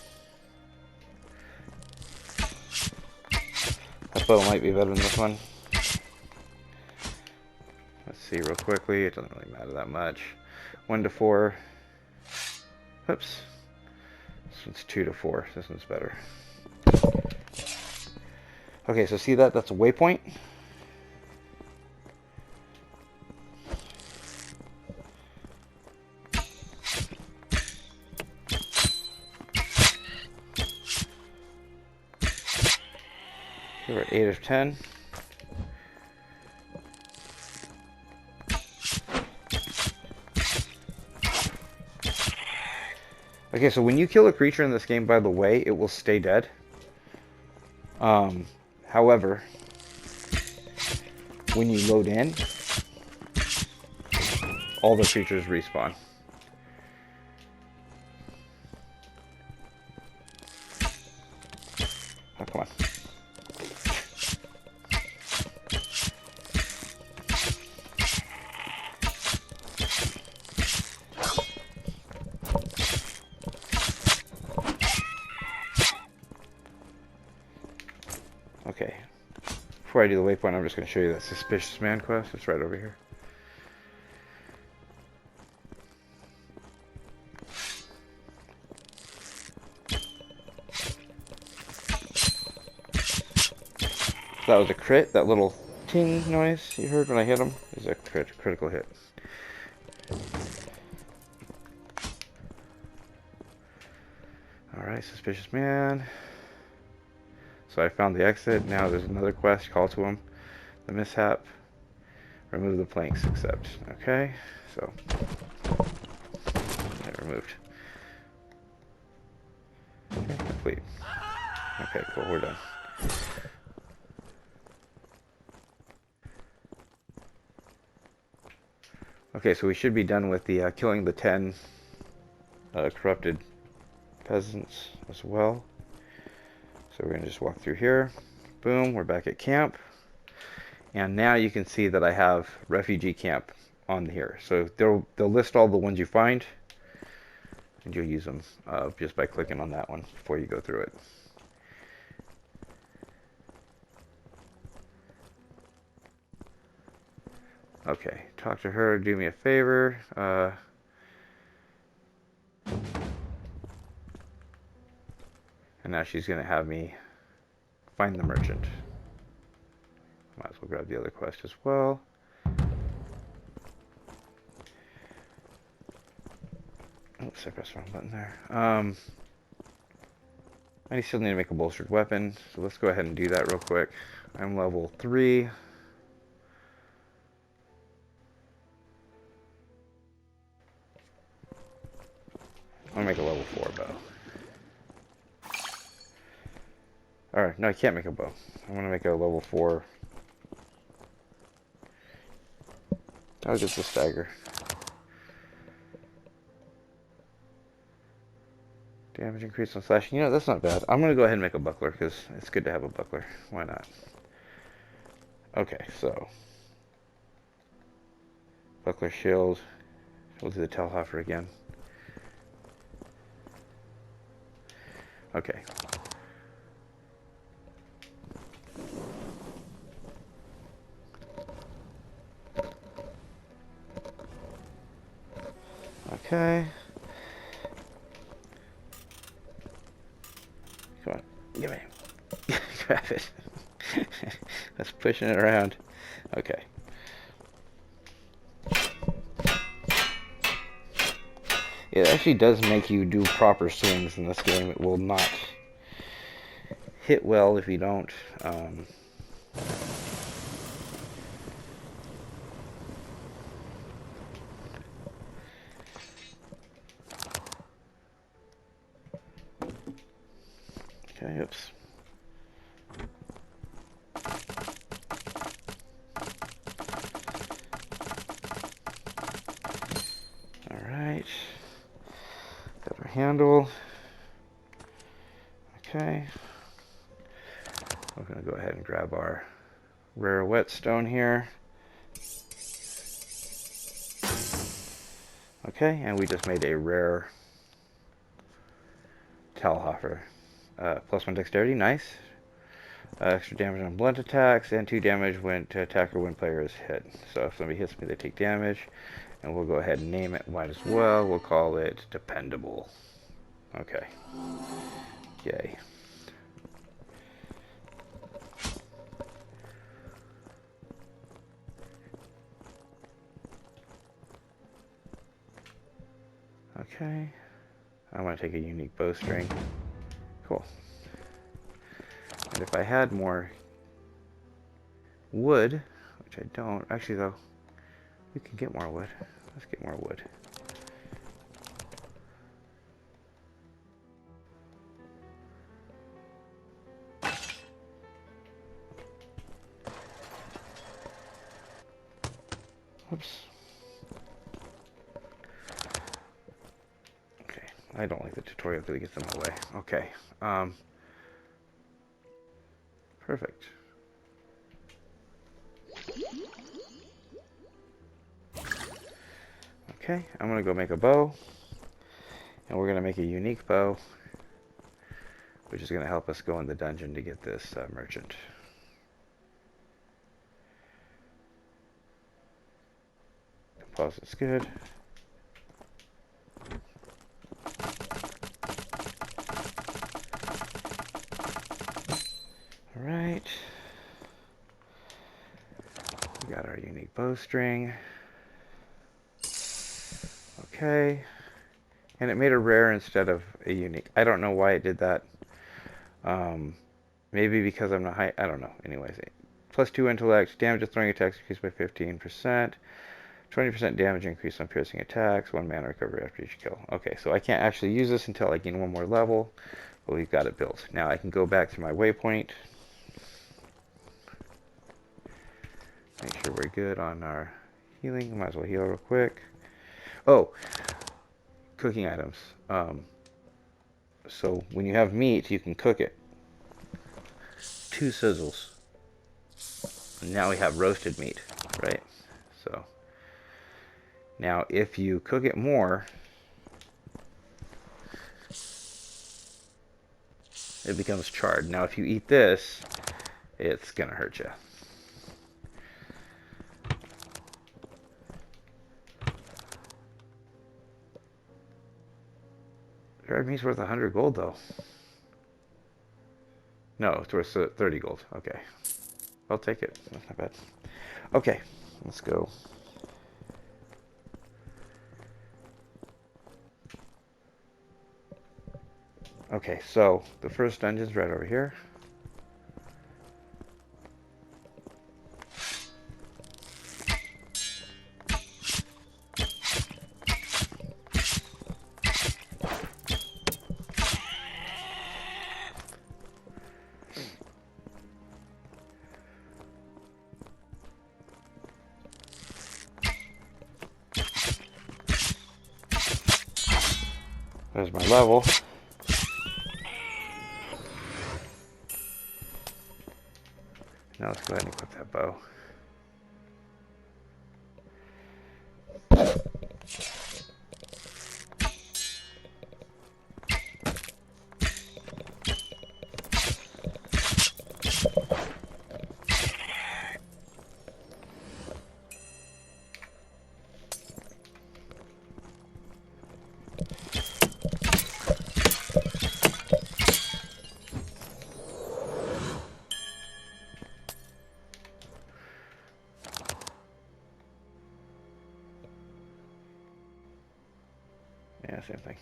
That bow might be better than this one. Let's see real quickly. It doesn't really matter that much. 1 to 4. Oops. This one's 2 to 4. This one's better. Okay, so see that? That's a waypoint. We're at 8 of 10. Okay, so when you kill a creature in this game, by the way, it will stay dead. However, when you load in, all the creatures respawn. Oh, come on. Okay, before I do the waypoint, I'm just going to show you that Suspicious Man quest. It's right over here. So that was a crit. That little ting noise you heard when I hit him is a critical hit. Alright, Suspicious Man. So I found the exit. Now there's another quest. Call to him. The mishap. Remove the planks, accept. Okay, so removed. Okay, complete. Okay, cool, we're done. Okay, so we should be done with the killing the 10 corrupted peasants as well. So we're going to just walk through here. Boom, we're back at camp. And now you can see that I have refugee camp on here. So they'll list all the ones you find, and you'll use them just by clicking on that one before you go through it. Okay, talk to her, do me a favor. And now she's going to have me find the merchant. Might as well grab the other quest as well. Oops, I pressed the wrong button there. I still need to make a bolstered weapon, so let's go ahead and do that real quick. I'm level 3. I'm gonna make a level 4 bow. Alright, no, I can't make a bow. I'm gonna make a level 4. Oh, just a stagger. Damage increase on slashing. You know, that's not bad. I'm gonna go ahead and make a buckler because it's good to have a buckler. Why not? Okay, so buckler shield. We'll do the Telhofer again. Okay. Okay. Come on, give me. Grab it. That's pushing it around. Okay. It actually does make you do proper swings in this game. It will not hit well if you don't. Okay, oops. Alright. Got our handle. Okay. We're going to go ahead and grab our rare whetstone here. Okay, and we just made a rare Talhoffer. +1 dexterity, nice. Extra damage on blunt attacks, and 2 damage when to attacker when player is hit. So if somebody hits me, they take damage. And we'll go ahead and name it. Might as well. We'll call it Dependable. Okay. Yay. Okay. I want to take a unique bowstring. Cool. And if I had more wood, which I don't, actually though, we can get more wood. Let's get more wood. Whoops. Okay, I don't like the tutorial because it gets in my way. Okay, perfect. Okay, I'm gonna go make a bow, and we're gonna make a unique bow, which is gonna help us go in the dungeon to get this merchant. Composite's good. Alright. We got our unique bowstring. Okay. And it made a rare instead of a unique. I don't know why it did that. Maybe because I'm not high. I don't know. Anyways. +2 intellect. Damage of throwing attacks increased by 15%. 20% damage increase on piercing attacks. 1 mana recovery after each kill. Okay, so I can't actually use this until I gain 1 more level. But we've got it built. Now I can go back to my waypoint. Make sure we're good on our healing. Might as well heal real quick. Oh, cooking items. So when you have meat, you can cook it. 2 sizzles. And now we have roasted meat, right? So now if you cook it more, it becomes charred. Now if you eat this, it's gonna hurt you. Charred meat's worth 100 gold though. No, it's worth 30 gold. Okay. I'll take it. That's not bad. Okay, let's go. Okay, so the first dungeon's right over here. There's my level. Now let's go ahead and equip that bow. Yeah, same thing.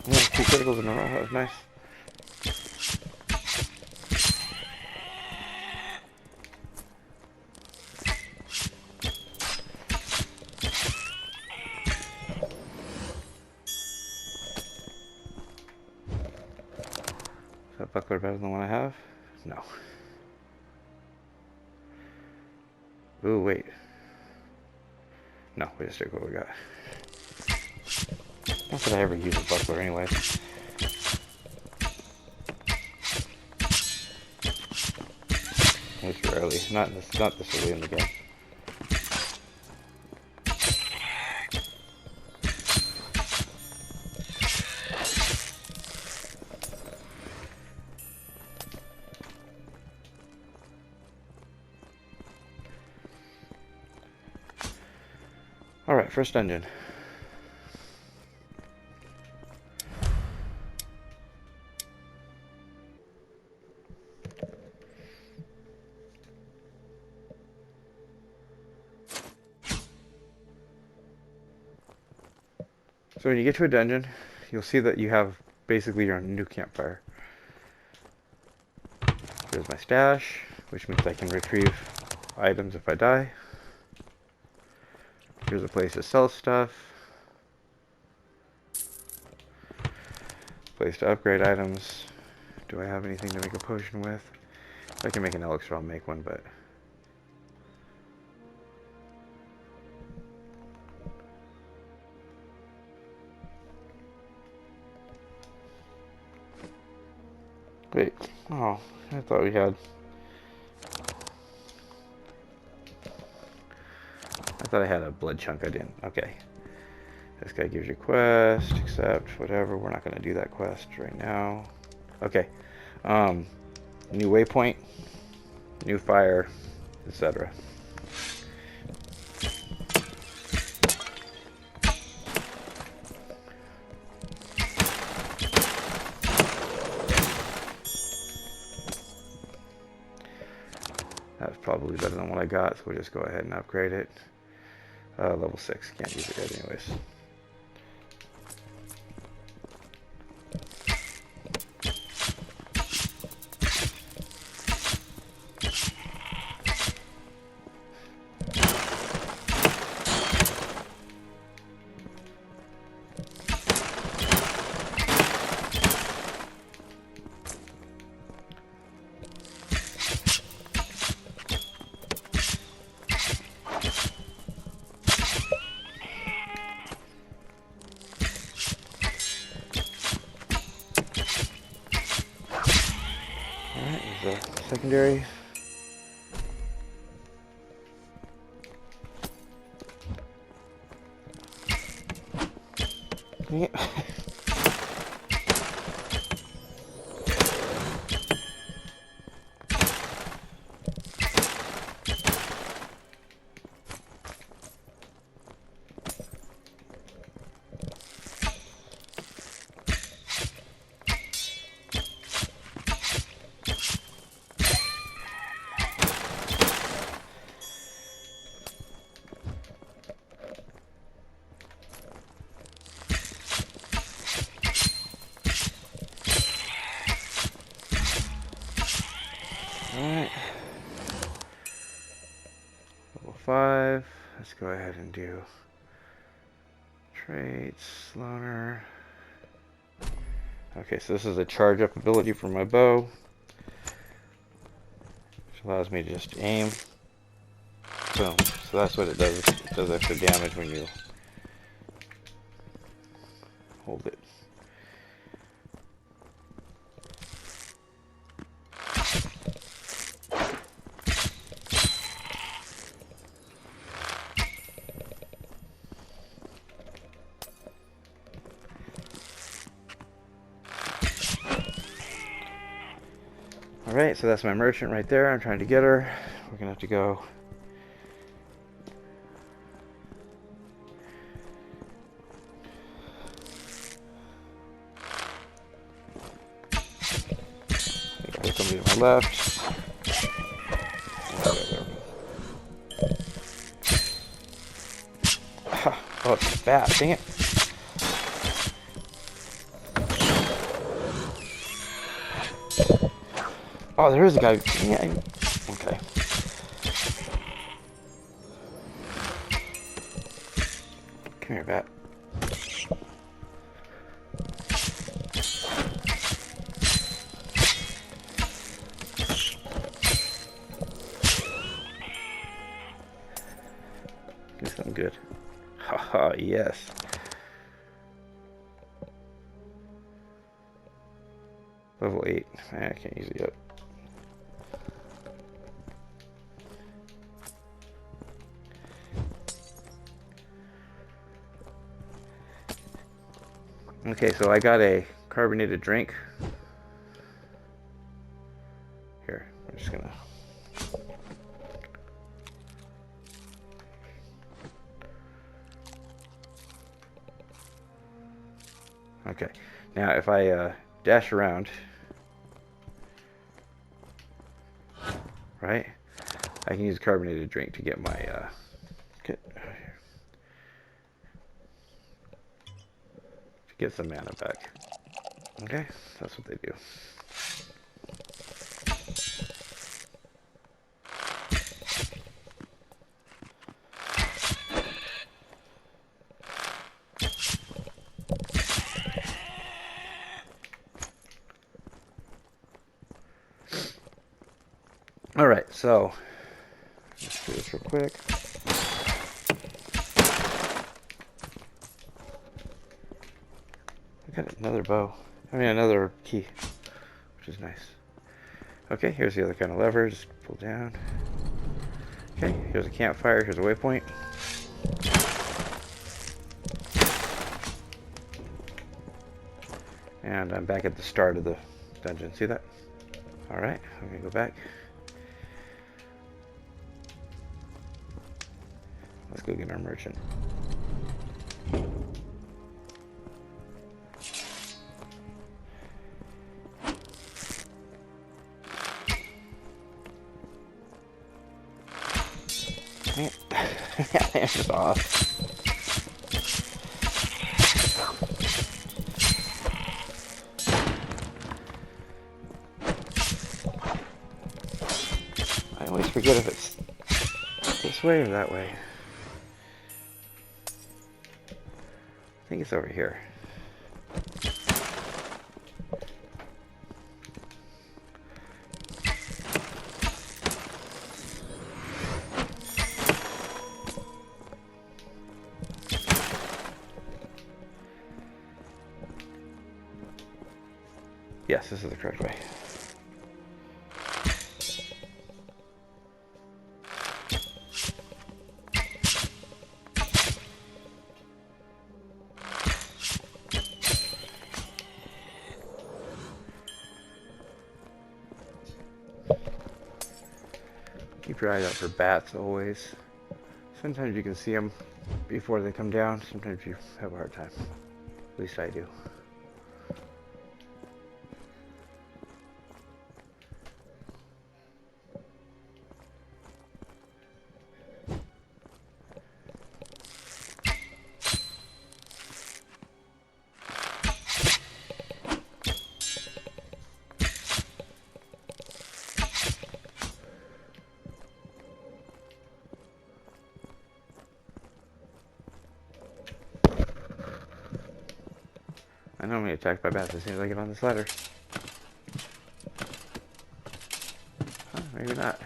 Yeah, 2 criticals in a row. That was nice. buckler better than the one I have? No. Ooh, wait. No, we just stick with what we got. Not that I ever use a buckler anyway. At least rarely. Not this early in the game. Alright, first dungeon. So when you get to a dungeon, you'll see that you have basically your new campfire. There's my stash, which means I can retrieve items if I die. Here's a place to sell stuff. Place to upgrade items. Do I have anything to make a potion with? If I can make an elixir, I'll make one, but... Wait. Oh, I thought we had... I thought I had a blood chunk. I didn't. Okay. This guy gives you quest, accept, whatever. We're not going to do that quest right now. Okay. New waypoint, new fire, etc. That's probably better than what I got, so we'll just go ahead and upgrade it. Level 6, can't use it yet anyways. Secondary. Yeah. Alright. Level 5. Let's go ahead and do traits, loner. Okay, so this is a charge up ability for my bow, which allows me to just aim. Boom. So that's what it does. It does extra damage when you hold it. Alright, so that's my merchant right there. I'm trying to get her. We're gonna have to go. There's somebody to my left. Oh, it's bad. Dang it. Oh, there is a guy. Yeah. Okay. Come here, bat. Give me something good. Haha, yes. Level 8. I can't use it yet. Okay, so I got a carbonated drink. Here, I'm just gonna... Okay, now if I dash around, right, I can use a carbonated drink to get my, get some mana back. Okay, that's what they do. Alright, so let's do this real quick. I got another bow. I mean another key, which is nice. Okay, here's the other kind of lever. Just pull down. Okay, here's a campfire. Here's a waypoint. And I'm back at the start of the dungeon. See that? Alright, I'm going to go back. Let's go get our merchant. That's off. I always forget if it's this way or that way. I think it's over here. Yes, this is the correct way. Keep your eyes out for bats always. Sometimes you can see them before they come down. Sometimes you have a hard time. At least I do. I know I'm going to get attacked by bats as soon as I get on this ladder. Huh, maybe not.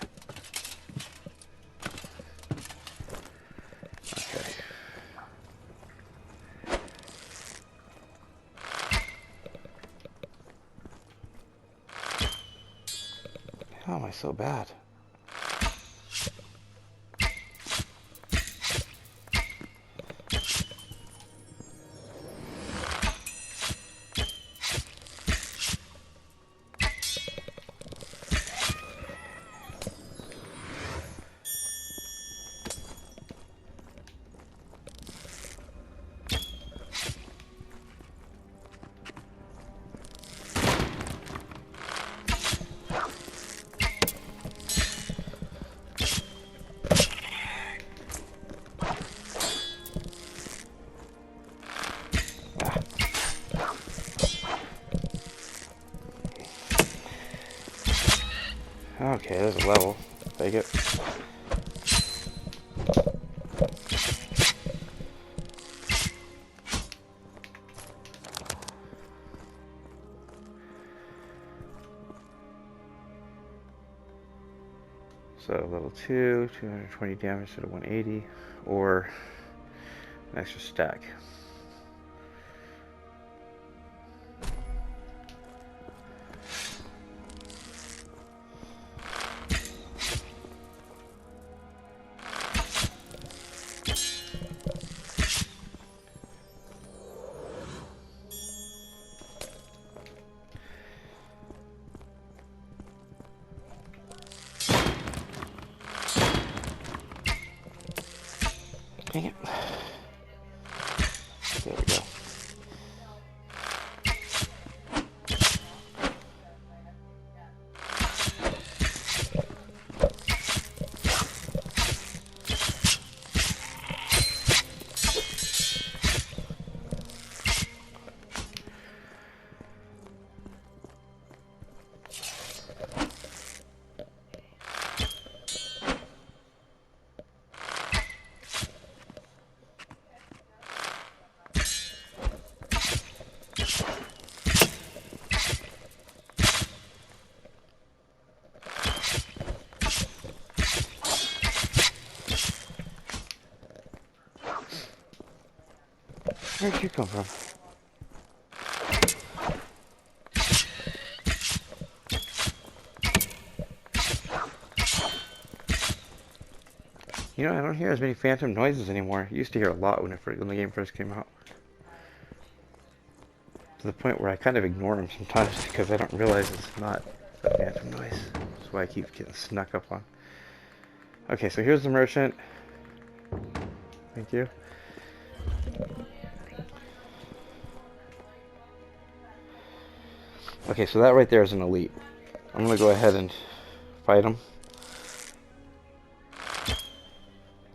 Okay. How am I so bad? Okay, there's a level. Take it. So level 2, 220 damage instead of 180, or an extra stack. Dang it. There we go. Where'd you come from? You know, I don't hear as many phantom noises anymore. I used to hear a lot when the game first came out. To the point where I kind of ignore them sometimes because I don't realize it's not a phantom noise. That's why I keep getting snuck up on. Okay, so here's the merchant. Thank you. Okay, so that right there is an elite. I'm gonna go ahead and fight him.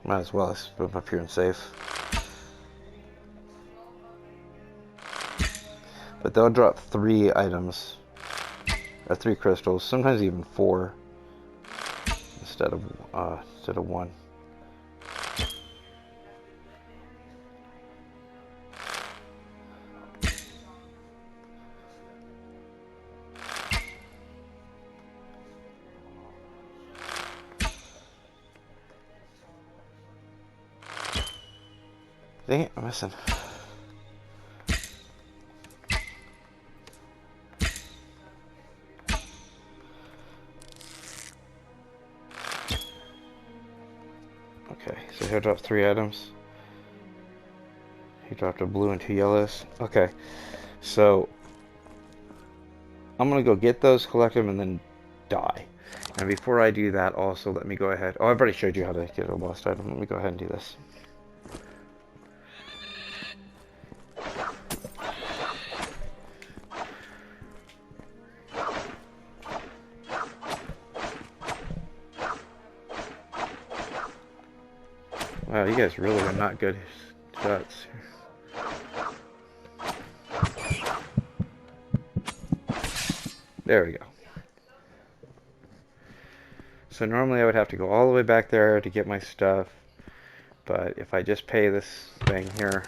Might as well. Let's move up here and save. But they'll drop 3 items, or 3 crystals, sometimes even 4 instead of 1. Dang it, I'm missing. Okay, so he'll drop 3 items. He dropped a blue and 2 yellows. Okay, so I'm gonna go get those, collect them, and then die. And before I do that, also let me go ahead. Oh, I've already showed you how to get a lost item. Let me go ahead and do this. Wow, you guys really are not good shots. There we go. So normally I would have to go all the way back there to get my stuff, but if I just pay this thing here,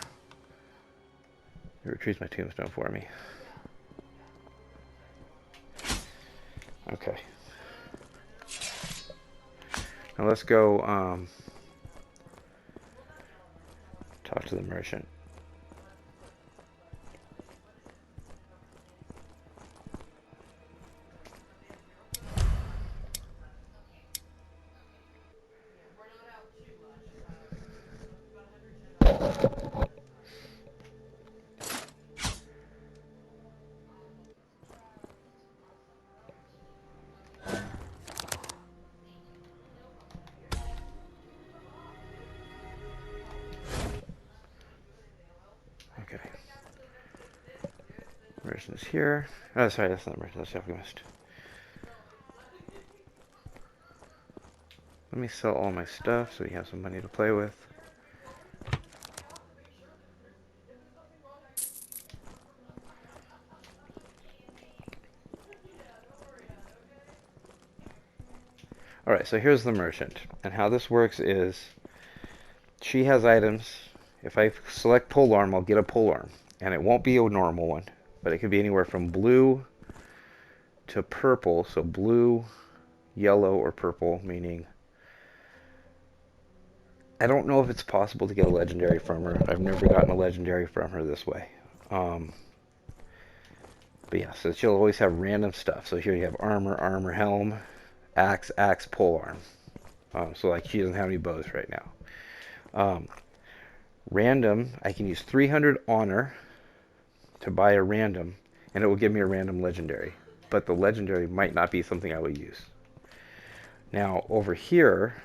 it retrieves my tombstone for me. Okay. Now let's go talk to the merchant. Okay. Merchant's here. Oh, sorry, that's not the merchant, that's the alchemist. Let me sell all my stuff so we have some money to play with. Alright, so here's the merchant. And how this works is, she has items. If I select polearm, I'll get a polearm. And it won't be a normal one, but it could be anywhere from blue to purple. So blue, yellow, or purple, meaning I don't know if it's possible to get a legendary from her. I've never gotten a legendary from her this way. But yeah, so she'll always have random stuff. So here you have armor, armor, helm, axe, axe, polearm. So like she doesn't have any bows right now. Random, I can use 300 honor to buy a random, and it will give me a random legendary. But the legendary might not be something I will use. Now over here,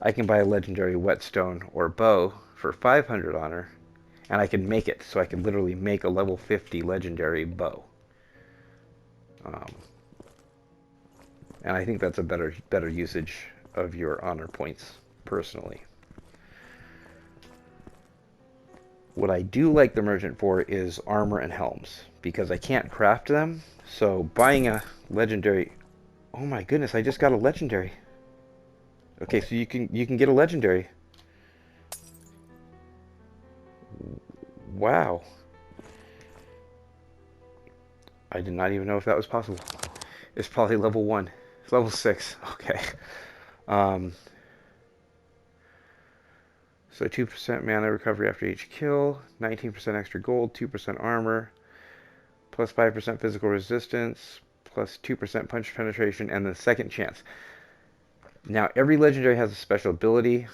I can buy a legendary whetstone or bow for 500 honor, and I can make it, so I can literally make a level 50 legendary bow. And I think that's a better usage of your honor points, personally. What I do like the merchant for is armor and helms, because I can't craft them, so buying a legendary... Oh my goodness, I just got a legendary. Okay, so you can get a legendary. Wow. I did not even know if that was possible. It's probably level 1. It's level 6. Okay. So 2% mana recovery after each kill, 19% extra gold, 2% armor, plus 5% physical resistance, plus 2% punch penetration, and then second chance. Now, every legendary has a special ability.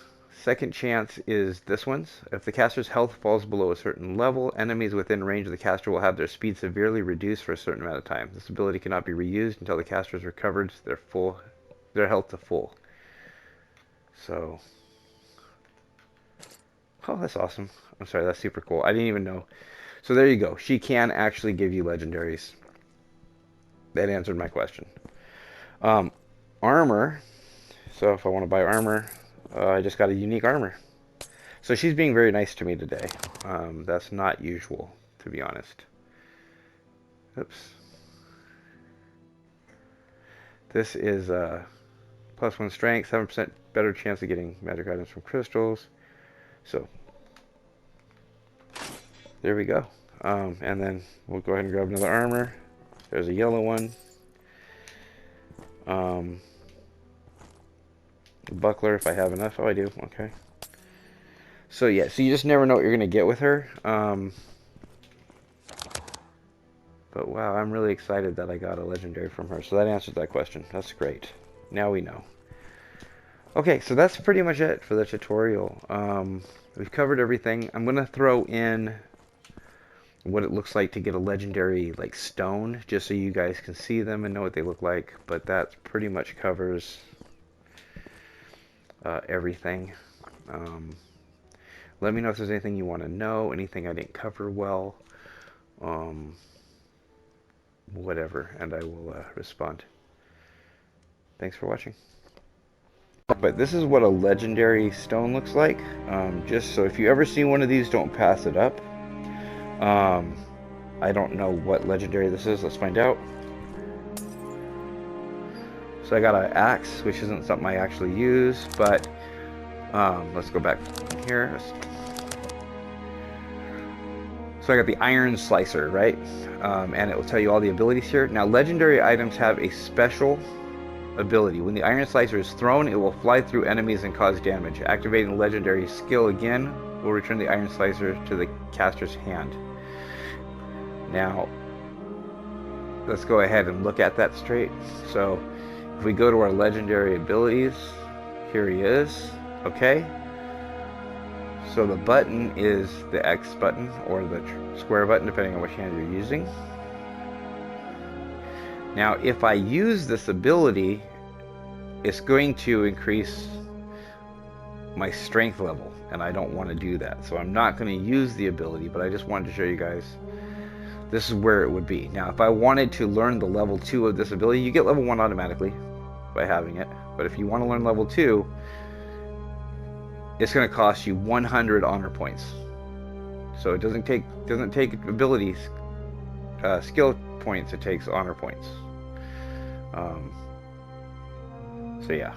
Second chance is this one's. If the caster's health falls below a certain level, enemies within range of the caster will have their speed severely reduced for a certain amount of time. This ability cannot be reused until the caster has recovered their health to full. So, oh, that's awesome. I'm sorry, that's super cool. I didn't even know. So there you go. She can actually give you legendaries. That answered my question. Armor. So if I want to buy armor, I just got a unique armor. So she's being very nice to me today. That's not usual, to be honest. Oops. This is plus 1 strength, 7% better chance of getting magic items from crystals. So there we go. And then we'll go ahead and grab another armor. There's a yellow one. Buckler if I have enough. Oh, I do. Okay. So yeah, so you just never know what you're gonna get with her. But wow, I'm really excited that I got a legendary from her. So that answers that question. That's great. Now we know. Okay, so that's pretty much it for the tutorial. We've covered everything. I'm gonna throw in what it looks like to get a legendary like stone, just so you guys can see them and know what they look like. But that pretty much covers everything. Let me know if there's anything you want to know, anything I didn't cover well, whatever, and I will respond. Thanks for watching. But this is what a legendary stone looks like. Just so if you ever see one of these, don't pass it up. I don't know what legendary this is. Let's find out. So I got an axe, which isn't something I actually use, but let's go back here. So I got the iron slicer, right? And it will tell you all the abilities here. Now, legendary items have a special ability. When the iron slicer is thrown, it will fly through enemies and cause damage. Activating the legendary skill again will return the iron slicer to the caster's hand. Now, let's go ahead and look at that straight. So, if we go to our legendary abilities, here he is. Okay. So the button is the X button or the square button, depending on which hand you're using. Now, if I use this ability, it's going to increase my strength level, and I don't want to do that. So I'm not going to use the ability, but I just wanted to show you guys this is where it would be. Now, if I wanted to learn the level 2 of this ability, you get level 1 automatically by having it. But if you want to learn level 2, it's going to cost you 100 honor points. So it doesn't take abilities, skill points. It takes honor points. So yeah.